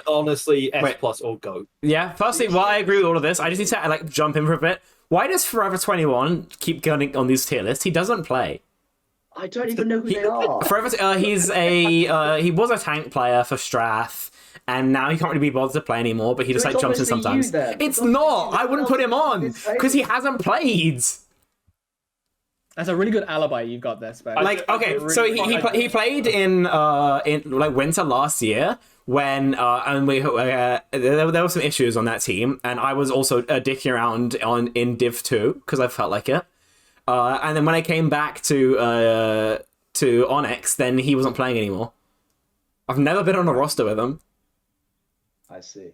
Honestly, S plus or GOAT. Yeah, firstly, while I agree with all of this, I just need to jump in for a bit. Why does Forever 21 keep gunning on these tier lists? He doesn't play. I don't even know who they are. Forever, he was a tank player for Strath, and now he can't really be bothered to play anymore. But he just it's jumps in obviously sometimes. you, then. It's not. I wouldn't put him on It's fake. because he hasn't played. That's a really good alibi you've got there, Spec. So he played in winter last year when and there were some issues on that team, and I was also dicking around in Div 2 because I felt like it. And then when I came back to Onyx, then he wasn't playing anymore. I've never been on a roster with him. I see.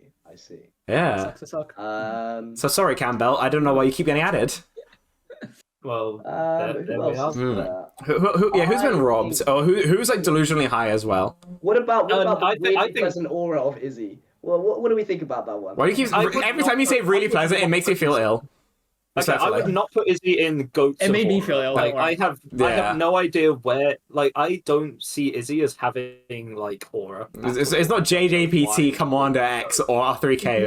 Yeah. Suck. So sorry, Campbell. I don't know why you keep getting added. Well, who there we else are. is there? Who's been robbed? Oh, who's delusionally high as well? What about I the think- really pleasant aura of Izzy? Well, what do we think about that one? Why do you keep every time you say really pleasant, it makes me feel ill. Okay, I would not put Izzy in GOATs. It made me aura. feel ill. Like, don't worry. I have no idea where. Like, I don't see Izzy as having like aura. It's not JJPT, Commander X, or R3K.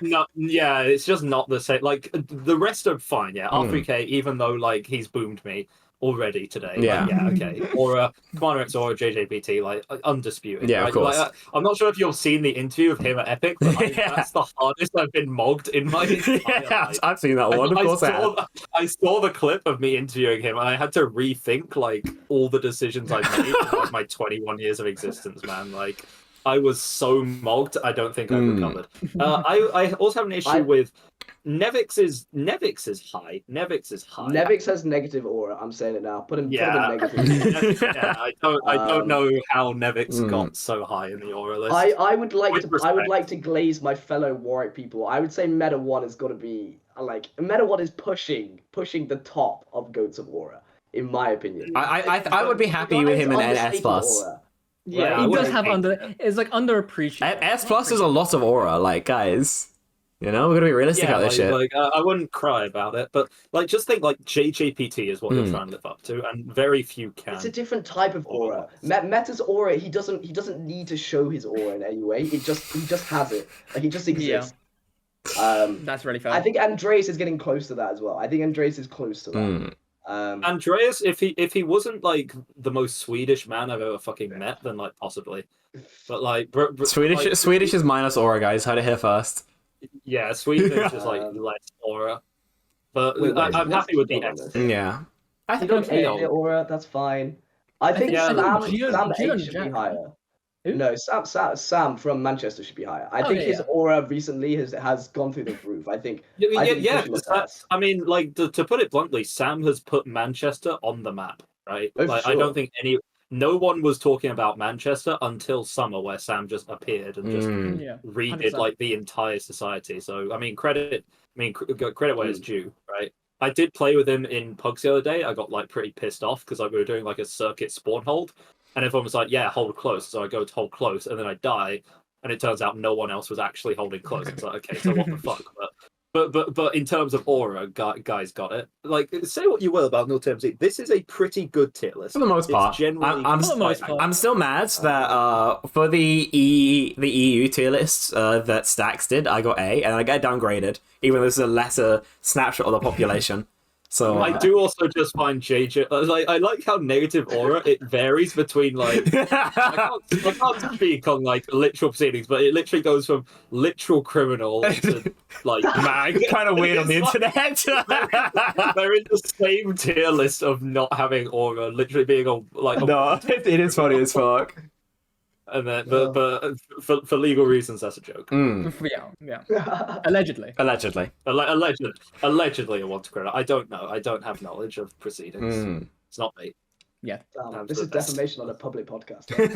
No, yeah, it's just not the same. Like the rest are fine. Yeah, R3K, even though like he's boomed me already today. Yeah. Like, yeah, okay. Or Commander X or JJPT, like undisputed. Yeah, of right? course. Like, I'm not sure if you've seen the interview of him at Epic, but that's the hardest I've been mogged in my entire Yeah, life. I've seen that one. Of course I have. I saw the clip of me interviewing him, and I had to rethink like all the decisions I made in like, my 21 years of existence, man. Like, I was so mogged, I don't think I've recovered. I also have an issue with Nevix is high. Nevix is high. Nevix has negative aura. I'm saying it now. Put him Yeah. negative. Yeah, I don't know how Nevix got so high in the aura list. I would like With to respect. glaze my fellow Warwick people. I would say Meta 1 has got to be Meta 1 is pushing the top of Goats of Aura, in my opinion. I would be happy with him in an S plus. Yeah, he I does have wouldn't it's like underappreciated. S plus is a lot of aura, like guys. You know, we're gonna be realistic about this shit. I wouldn't cry about it, but like just think like JJPT is what you're trying to live up to, and very few can. It's a different type of aura. Meta's aura, he doesn't need to show his aura in any way. He just has it. Like he just exists. That's really fair. I think Andreas is getting close to that as well. I think Andreas is close to that. Andreas, if he wasn't like the most Swedish man I've ever fucking met, then like possibly. But like Swedish is minus aura, guys. Heard it here first. Yeah, Swedish is like less aura. But I'm happy with the S. Yeah. I You think don't hate the aura, that's fine. I think yeah, Sam Gio H and should Jack, be higher. Who? No, Sam from Manchester should be higher. I think his aura recently has gone through the roof. I think. Yeah. I mean, like to put it bluntly, Sam has put Manchester on the map, right? Oh, Like sure. I don't think no one was talking about Manchester until summer, where Sam just appeared and just Yeah. redid 100%. like the entire society. So I mean, credit where it's due, right? I did play with him in Pugs the other day. I got like pretty pissed off because we were doing like a circuit spawn hold, and everyone was like, "Yeah, hold close." So I go to hold close, and then I die, and it turns out no one else was actually holding close. It's like, okay, so what the fuck? But in terms of aura, guys got it. Like, say what you will about NUELable, this is a pretty good tier list For the most part. It's generally I'm still mad that for the EU tier list that Stacks did, I got A, and I get downgraded, even though this is a lesser snapshot of the population. So I do also just find JJ I like how negative aura it varies between like I can't speak on like literal proceedings, but it literally goes from literal criminal to like mag. kind of weird on the It's like- internet. They're in the same tier list of not having aura, literally being No, it is funny as fuck. and then but for legal reasons that's a joke. Mm, Yeah. Allegedly. allegedly. Allegedly a want to credit. I don't know. I don't have knowledge of proceedings. Mm. It's not me. This is the best. defamation on a public podcast. Playing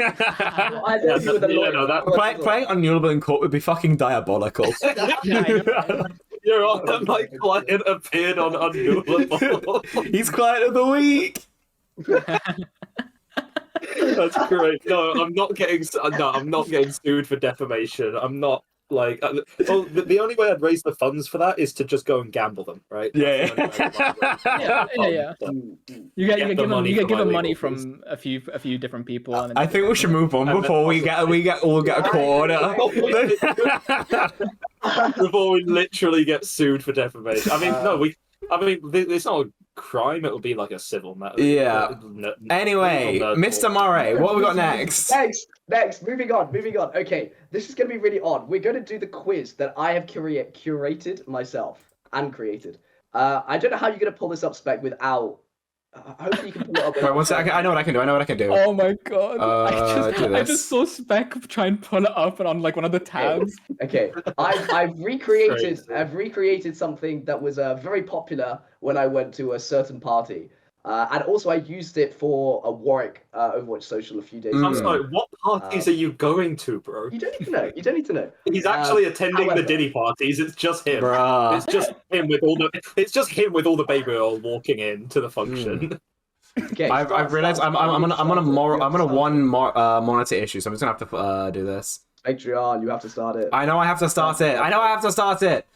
I don't agree with the lawyer. unNUELable in court would be fucking diabolical. Your Honor, my client appeared on unNUELable. He's client of the week. That's great. No, I'm not getting sued for defamation. I'm not like. The only way I'd raise the funds for that is to just go and gamble them, right? Yeah. Yeah. You Get get the given money you get from given my money legal from a few different people. And then I think we should move on before we get a court order. Before we literally get sued for defamation. I mean, no, it's not a crime. It would be like a civil matter. Yeah. Anyway, Mr. Murray, what have we got next? Next, moving on. Okay, this is going to be really odd. We're going to do the quiz that I have curated myself and created. I don't know how you're going to pull this up, Spec, without... hopefully you can pull it up. Wait, one second. I know what I can do. Oh my god! do I this. just saw Spec try and pull it up and on like one of the tabs. Okay, I've recreated something that was very popular when I went to a certain party. And also I used it for a Warwick Overwatch social a few days ago. I'm sorry, what parties are you going to, bro? You don't need to know. He's actually attending however- the Diddy parties. It's just him. Bruh. It's just him with all the baby oil walking in to the function. Okay, I've realized I'm on a one monitor issue, so I'm just gonna have to do this. Patreon, you have to start it. I know I have to start it.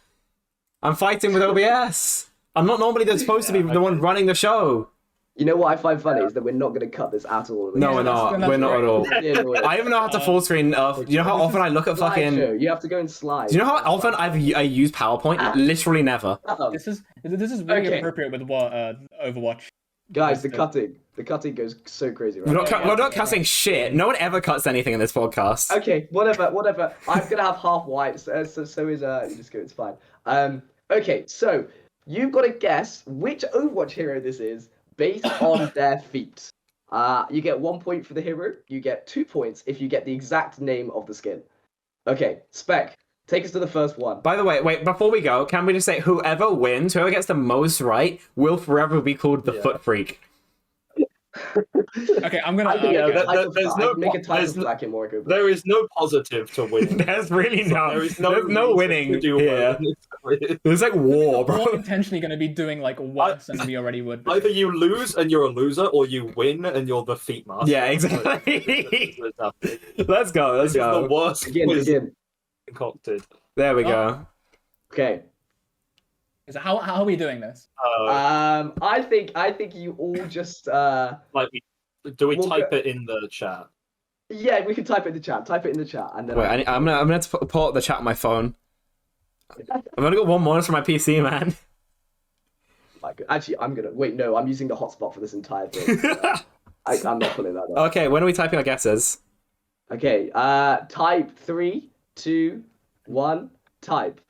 I'm fighting with OBS. I'm not normally supposed to be the one running the show. You know what I find funny is that we're not going to cut this at all. No, we're not. We're not at all. Yeah, I even know how to full screen. You know how often I look at fucking. Slideshow. You have to go and slide. Do you know how often I use PowerPoint? Literally never. This is really Okay. appropriate with what Overwatch. Guys, the cutting goes so crazy. Right? We're not cutting shit. No one ever cuts anything in this podcast. Okay, whatever. I'm gonna have half white, so is Disco. It's fine. Okay, so you've got to guess which Overwatch hero this is based on their feet. You get 1 point for the hero. You get 2 points if you get the exact name of the skin. Okay, Spec, take us to the first one. By the way, wait, before we go, can we just say whoever wins, whoever gets the most right, will forever be called the Foot Freak. Okay, I'm gonna. Make a title for that in Morocco. There is no positive to winning. There's really no. There's no reason winning to do here. well. There's like war, bro. We're intentionally going to be doing like worse than we already would. Be. Either you lose and you're a loser, or you win and you're the feet master. Yeah, exactly. Let's go. This is the worst quiz Begin. concocted. There we go. Okay. So how are we doing this? I think you all just Like, do we Well, type it in the chat? yeah, we can type it in the chat. Type it in the chat, and then Wait, I'm gonna pull up the chat on my phone. I've only got one monitor for my PC, man. Actually, I'm gonna wait. No, I'm using the hotspot for this entire thing. I'm not pulling that up. Okay, when are we typing our guesses? Okay. Type 3, 2, 1. Type.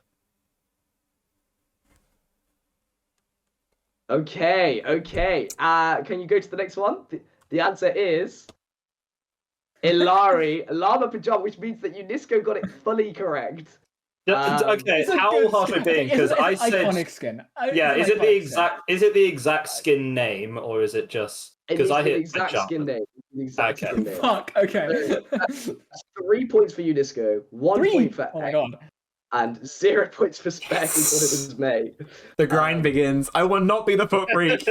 Okay. Can you go to the next one? The answer is Ilari Lava Pajama, which means that Unisco got it fully correct. Okay, It's a how good hard skin. it being? Because It's I an said, iconic skin. yeah. It's Is an it the iconic exact? Is it the exact skin name, or is it just? It Because is I the hit exact skin name. the exact Okay. same name. Fuck. Okay. 3 points for Unisco, 1 3. point for Oh my Egg, god. and 0 points for Spec. Who thought it was May. The grind begins. I will not be the foot freak.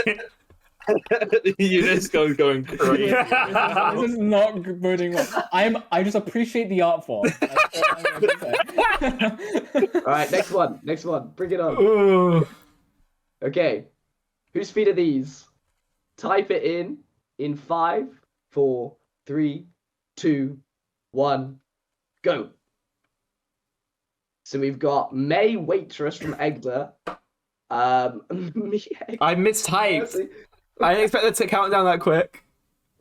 UNESCO going crazy. This is not boding well. I just appreciate the art form. That's all I'm going to say. All right, next one. Next one. Bring it on. Ooh. Okay. Whose feet are these? Type it in 5, 4, 3, 2, 1, go. So we've got May Waitress from Egda. Me, I mistyped. I didn't expect it to count down that quick.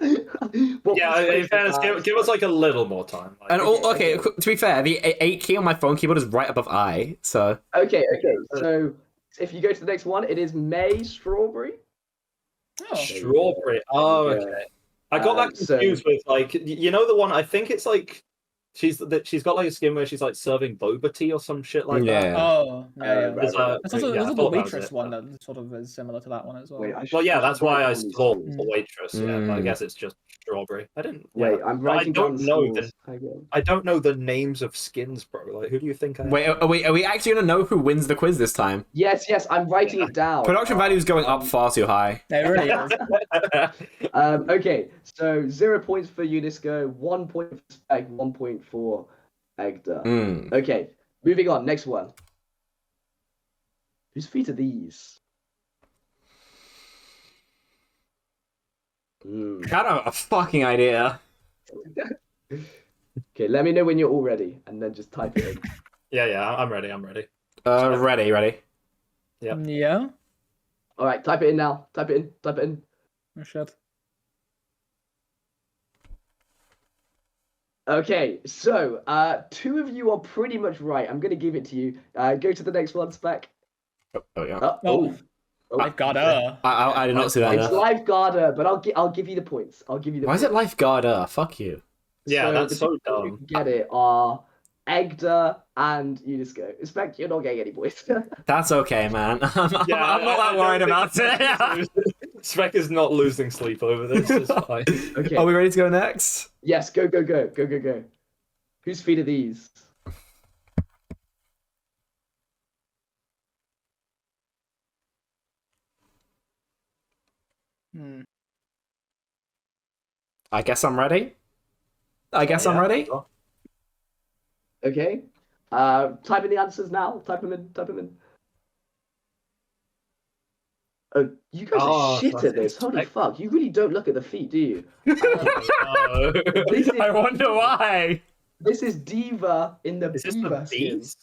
Yeah, in fairness, give us like a little more time. Like, And okay, to be fair, the 8 key on my phone keyboard is right above I, so... Okay. So if you go to the next one, it is May Strawberry. Oh. Strawberry. Oh, okay. I got that confused with like you know the one. I think it's like she's got like a skin where she's like serving boba tea or some shit like that. Yeah. Oh, yeah. Right. There's also Yeah, I the thought that was waitress it, one but- that sort of is similar to that one as well. Wait, Well, yeah, that's why I should write thought down these the waitress. Yeah, but I Mm. guess it's just strawberry. I didn't. Wait, yeah. I'm But writing down the scores. I don't know the names of skins, bro. Like, who do you think? Wait, are we actually going to know who wins the quiz this time? Yes, I'm writing it down. Production value is going up far too high. Yeah, it really is. Okay, so 0 points for Unisco, 1 point for Spec, 1 point for Egda. Mm. Okay, moving on. Next one. Whose feet are these? I don't have a fucking idea. Okay, let me know when you're all ready, and then just type it in. Yeah, I'm ready. Ready. Yep. Yeah. All right, type it in now. Type it in. Oh, shit. Okay, so 2 of you are pretty much right. I'm gonna give it to you. Go to the next one, Spec. Oh, yeah. Oh. I've got her. I did not see that. It's enough. Lifeguarder, but I'll give you the points. Why is it Lifeguarder? Fuck you. Yeah, that's the so people who dumb. can get it are Egda and Unisco. Spec, you're not getting any points. That's okay, man. I'm not I that worried don't about think it. Spec is not losing sleep over this. It's fine. Okay. Are we ready to go next? Yes, go. Whose feet are these? Hmm. I guess I'm ready. I'm Yeah. ready. Okay. Type in the answers now. Type them in. Oh, you guys Oh, are shit so at this. Holy Spec- fuck. You really don't look at the feet, do you? No. This is, I wonder why. this is Diva in the Is this the beaver skin. bees?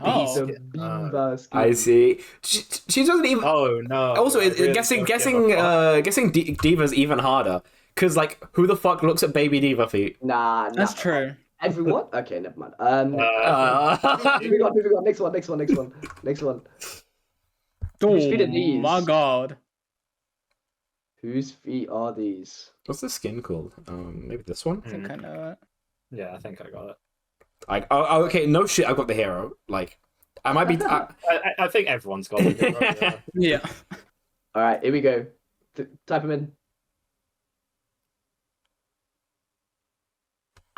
Oh. The Bees? beaver skin. I see. She doesn't even. Oh no. Also, I really guessing don't give a fuck. Diva's even harder. Cause like, who the fuck looks at baby Diva feet? Nah. That's true. Everyone? Okay, never mind. Moving on. Next one. Whose feet are Oh these? my god. Whose feet are these? What's the skin called? Maybe this one. I think I know it. Yeah, I think I got it. Okay, no shit. I've got the hero. Like, I might be. I think everyone's got it. Yeah. Yeah. All right, here we go. Type them in.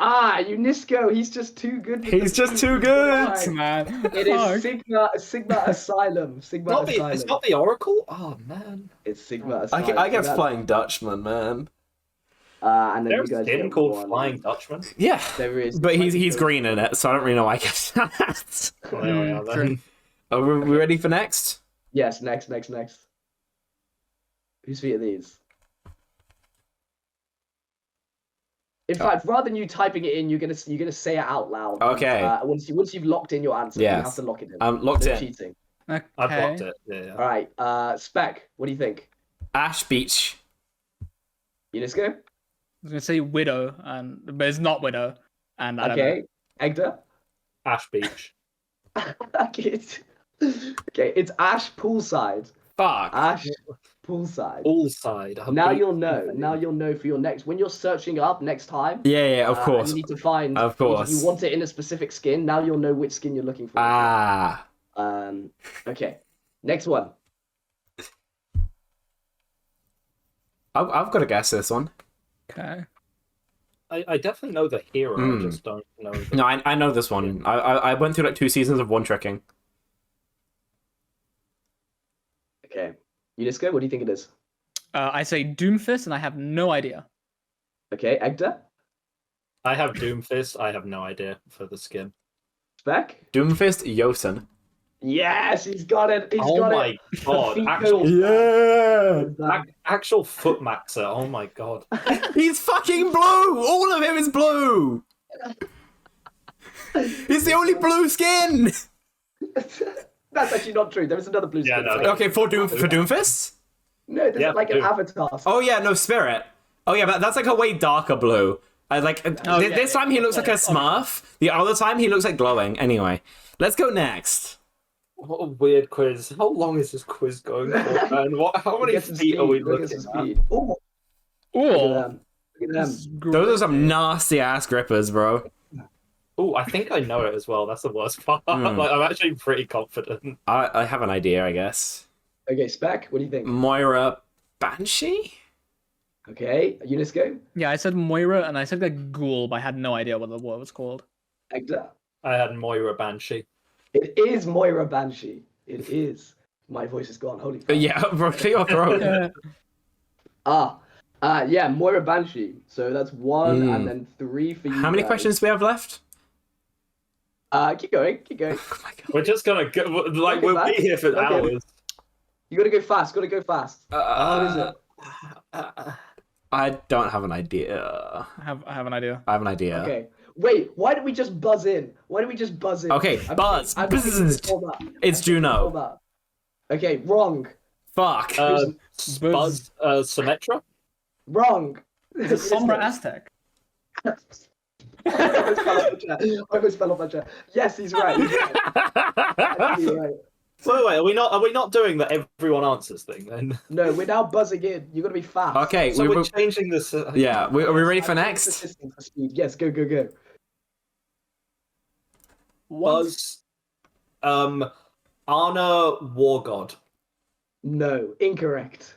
Unisco. He's just too good. with He's the just feet. too good. Right. Man. It is Fuck. Sigma Asylum. Sigma Asylum. It's not the Oracle. Oh man. It's Sigma Asylum. I guess So Flying Dutchman, man. and then There's you a guys skin get called one. Flying Dutchman. Yeah, There is, but he's green in it, so I don't really know why I guess that. Oh, there we are then. True. Are we ready for next? Yes. Next. Whose feet are these? In fact, rather than you typing it in, you're gonna say it out loud. Okay. Once you've locked in your answer, you Yes. have to lock it in. I'm locked No in. cheating. Okay. I blocked it. Yeah. All right. Spec. What do you think? Ash Beach. Unisco. I was gonna say widow, but it's not widow. And I don't know. Okay. Egda. Ash Beach. Okay. It's Ash Poolside. Fuck. Ash Poolside. Poolside. Now you'll know. Now you'll know for your next. When you're searching up next time. Yeah, of and course. you need to find. Of course. If you want it in a specific skin. Now you'll know which skin you're looking for. Ah. Okay. Next one. I've got to guess this one. Okay. I definitely know the hero. I just don't know. No, I know this one. I went through like 2 seasons of one tricking. Okay. Unisko, what do you think it is? I say Doomfist, and I have no idea. Okay, Egda? I have Doomfist. I have no idea for the skin. Spec? Doomfist Jotun. Yes, he's got it. He's Oh got my it. god! The Actual, Yeah! actual foot maxer. Oh my god! He's fucking blue! All of him is blue! He's the only blue skin! That's actually not true. There is another blue skin. no, Okay, for Doomfist? No, there's Yeah, like an Doom. avatar. Oh yeah, no, Spirit. Oh yeah, but that's like a way darker blue. This time he looks like a Smurf. The other time he looks like glowing. Anyway, let's go next. What a weird quiz. How long is this quiz going for, man? How many Get some feet are we speed, look looking at some at? speed. Ooh, look at Ooh. them. Look at them. Those are some nasty ass grippers, bro. Oh, I think I know it as well. That's the worst part. Like, I'm actually pretty confident. I have an idea, I guess. Okay, Spec, what do you think? Moira Banshee? Okay, Unisko, Yeah, I said Moira, and I said like Ghoul, but I had no idea what it was called. Egda. I had Moira Banshee. It is Moira Banshee. It is. My voice is gone. Holy fuck. Yeah, bro, clear your throat. Yeah, Moira Banshee. So that's 1 and then 3 for you. How many guys. questions do we have left? Keep going. Oh my god. We're just gonna go, like, Okay, we'll man. be here for Okay. hours. You gotta go fast. What is it? I don't have an idea. I have an idea. I have an idea. Okay. Wait, why did we just buzz in? Okay, buzz. It's Juno. Hold up. Okay, wrong. Fuck. Buzz, Symmetra? Wrong. It's a Sombra Aztec. I almost fell off my chair. Yes, he's right. He's right. Wait, are we not doing the everyone answers thing then? No, we're now buzzing in. You gotta be fast. Okay, So we're changing this. yeah, are we ready for I've changed next? the system for speed. Yes, go. Buzz, Anna War God. No, incorrect.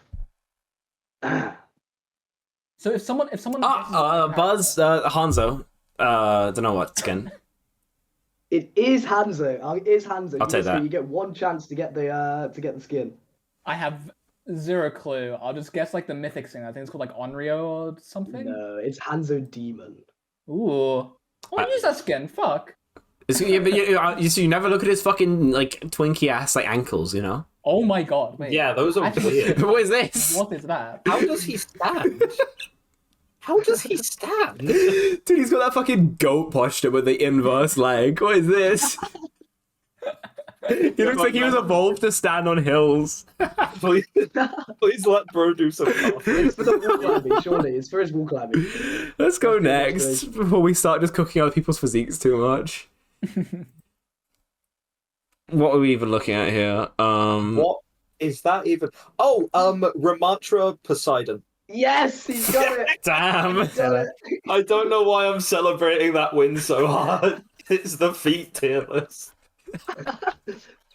So if someone guesses the Buzz, Hanzo. Don't know what skin. It is Hanzo. It is Hanzo. I'll take that. You get one chance to get the skin. I have zero clue. I'll just guess like the mythic thing. I think it's called like Onryo or something. No, it's Hanzo Demon. Ooh. I'll use that skin. Fuck. Yeah, but you never look at his fucking like twinky ass like ankles, you know? Oh my god. Wait. Yeah, those are weird. What is this? What is that? How does he stand? How does he stand? Dude, he's got that fucking goat posture with the inverse leg. What is this? He looks like he was evolved to stand on hills. Please let bro do some stuff. It's for the wall climbing, surely. It's for his wall climbing. Let's go next before we start just cooking other people's physiques too much. What are we even looking at here? What is that even? Oh, Ramatra Poseidon. Yes, he's got it. Damn. He's got it. I don't know why I'm celebrating that win so hard. It's the feat tier list.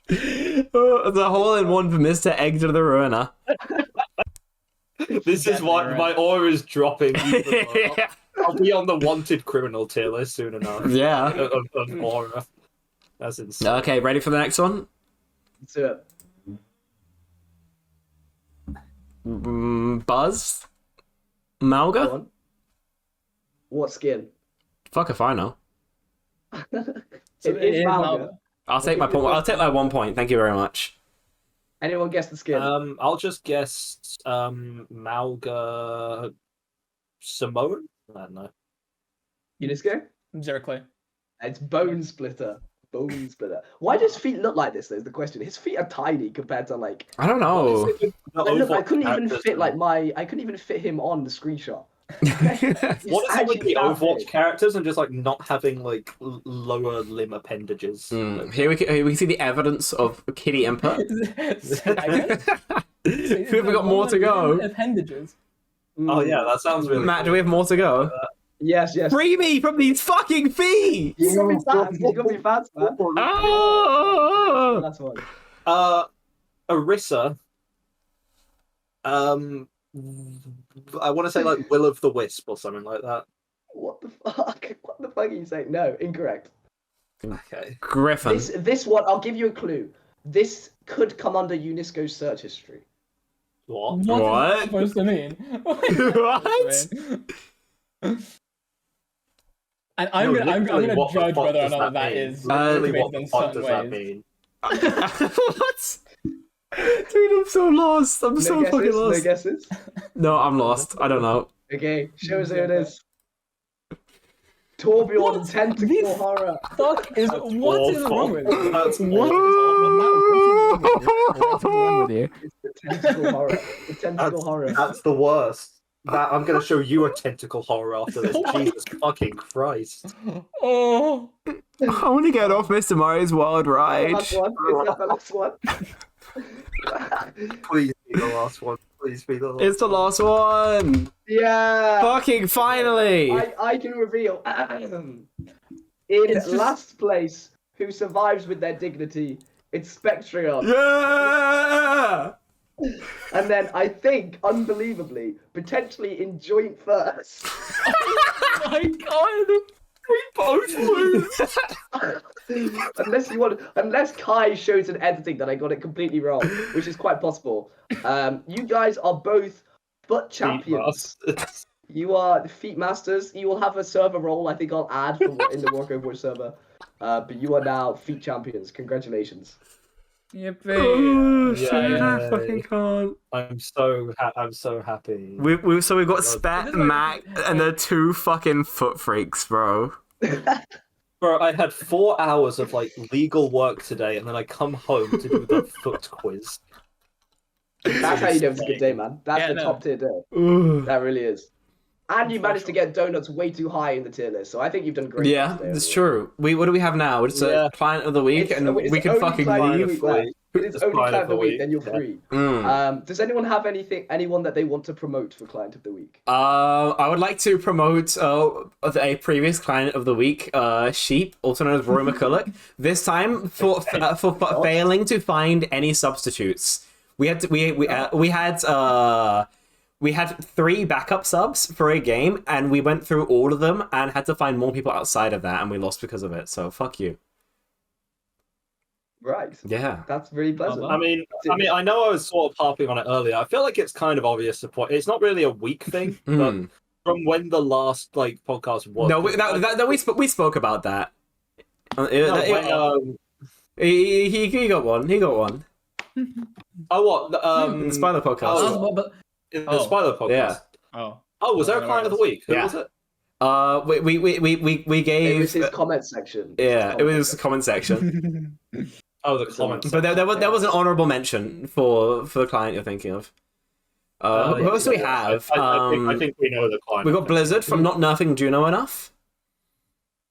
The hole-in-one for Mr. Egg to the Ruiner. This is why my aura is dropping. I'll be on the wanted criminal tier list soon enough. Yeah. Of aura. That's insane. Okay, ready for the next one? Let's do it. Buzz? Go Malga? on. What skin? Fuck if I know. It is Malga. I'll take my point. I'll take my 1 point. Thank you very much. Anyone guess the skin? I'll just guess Malga Samoan? I don't know. Unisko? Zero clue. It's Bone Splitter. Bone Splitter. Why does his feet look like this? Though is the question. His feet are tiny compared to like. I don't know. Like, look, I couldn't even fit I couldn't even fit him on the screenshot. What is it with actually the that Overwatch big. characters and just like not having like lower limb appendages? Here we can see the evidence of kitty input. We've got more to go. Appendages. Oh yeah, that sounds really. Matt, do we have more to go? Yes. Free me from these fucking feet! You got me fast. You got me fast, man. Oh! That's one. Arissa. I want to say like Will of the Wisp or something like that. What the fuck? What the fuck are you saying? No, incorrect. Okay. Griffin. This one, I'll give you a clue. This could come under UNESCO's search history. What? What is What? that supposed to mean? What? And I'm No, gonna literally, what the judge fuck whether or does not that mean? is Literally, created what the in fuck certain does that ways. mean? What? Dude, I'm so lost. I'm so fucking No lost. guesses? No, I'm lost. I don't know. Okay, show us who it is. Torbjorn Tentacle This- Horror. Fuck is what is wrong with you? That's What? What's wrong with you? It's the Tentacle Horror. The Tentacle Horror. That's the worst. I'm gonna show you a tentacle horror after this. Oh my Jesus fucking Christ. Oh, I want to get off Mr. Mario's wild ride. Last one. Is that the last one? Please be the last one. Please be the last It's the last one. Yeah. Fucking finally. I can reveal. In It's just- last place, who survives with their dignity, it's Spectrion. Yeah. And then I think, unbelievably, potentially in joint first. oh my god! Unless Kai shows an editing that I got it completely wrong, which is quite possible. You guys are both foot champions. You are the feet masters. You will have a server role. I think I'll add in the Warcraft Watch server. But you are now feet champions. Congratulations. Yippee! Oh, Yay. shit, I fucking can't. I'm so happy. We've got God. Spat, Mac, and the two fucking foot freaks, bro. Bro, I had 4 hours of like legal work today, and then I come home to do the foot quiz. That's how you know it's a good day, man. That's Yeah, the no. top tier day. Ugh. That really is. And you managed to get donuts way too high in the tier list, so I think you've done great. Yeah, today, that's overall. true. What do we have now? It's Yeah. a client of the week, It's and it's we can only fucking client of the leave. week left. It's It's only client client of the week, then you're yeah. free. Mm. Does anyone have anyone that they want to promote for client of the week? I would like to promote a previous client of the week, Sheep, also known as Roy McCulloch. This time for failing to find any substitutes. We had 3 backup subs for a game, and we went through all of them and had to find more people outside of that, and we lost because of it. So fuck you. Right. Yeah. That's really pleasant. well. I mean, I know I was sort of harping on it earlier. I feel like it's kind of obvious to point. It's not really a weak thing, but Mm. from when the last like podcast was. No, we spoke about that. He got one. He got one. Oh, what? In the Spider podcast. Oh, But- in the Oh. Spider podcast. Yeah. oh, Oh, was there a client of the week? Who Yeah. was it? We it gave. was his comment section. Yeah, it was the comment section. Oh, the comments. But there was an honourable mention for the client you're thinking of. Who else do we have? I think we know the client. We got Blizzard from not nerfing Juno enough.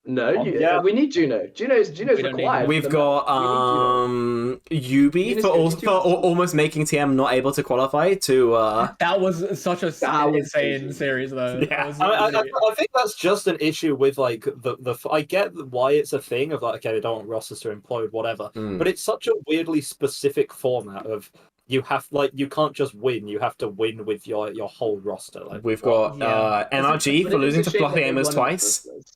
No, Yeah. we need Juno. Juno's We don't need required. We've for the got map. We need Juno. Yubi Juno's for good. almost making TM not able to qualify to. that was such a That was insane crazy. series, though. Yeah. That was I really- think that's just an issue with like the. I get why it's a thing of like, okay, they don't want rosters to implode, whatever. Mm. But it's such a weirdly specific format of you have you can't just win. You have to win with your whole roster. Like We've got Yeah. NRG But for it's losing a to shame Fluffy that they Aimers won in the twice. first place.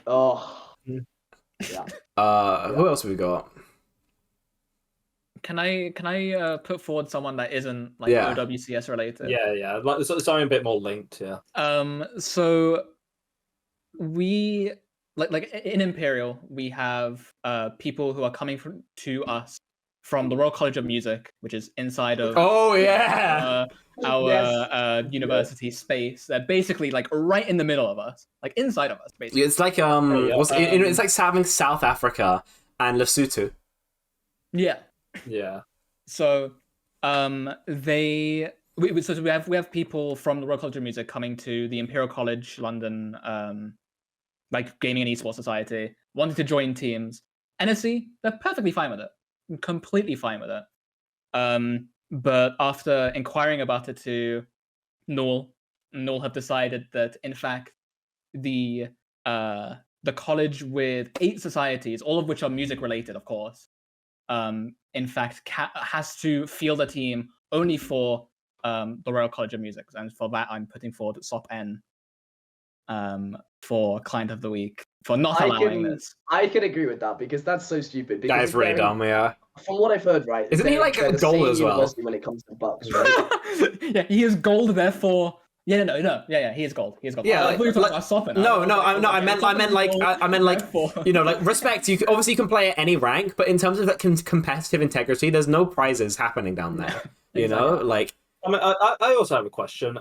Oh. Yeah. Who else have we got? Can I put forward someone that isn't like Yeah. OWCS related? yeah, like something a bit more linked. Yeah. So we like in Imperial, we have people who are coming to us from the Royal College of Music, which is inside of Oh yeah. our Yes. university space. They're basically like right in the middle of us, like inside of us, basically. It's like yeah. it's like having South Africa and Lesotho. Yeah. Yeah. So we have people from the Royal College of Music coming to the Imperial College London like Gaming and Esports Society, wanting to join teams. NSC, they're perfectly fine with it. Completely fine with it. But after inquiring about it to Null have decided that in fact the college with 8 societies, all of which are music related, of course, in fact has to field a team only for the Royal College of Music, and for that I'm putting forward SOP N for Client of the Week for not allowing this. I can agree with that because that's so stupid. Because That is really dumb, yeah. From what I've heard, right? Isn't he, like, they're the gold same as well? university when it comes to bucks, right? Yeah, he is gold, therefore. Yeah, he is gold. He is gold. Yeah, I thought you were talking about Soppin. I meant like you know, like respect. You obviously can play at any rank, but in terms of like competitive integrity, there's no prizes happening down there. You know, like I mean, I also have a question.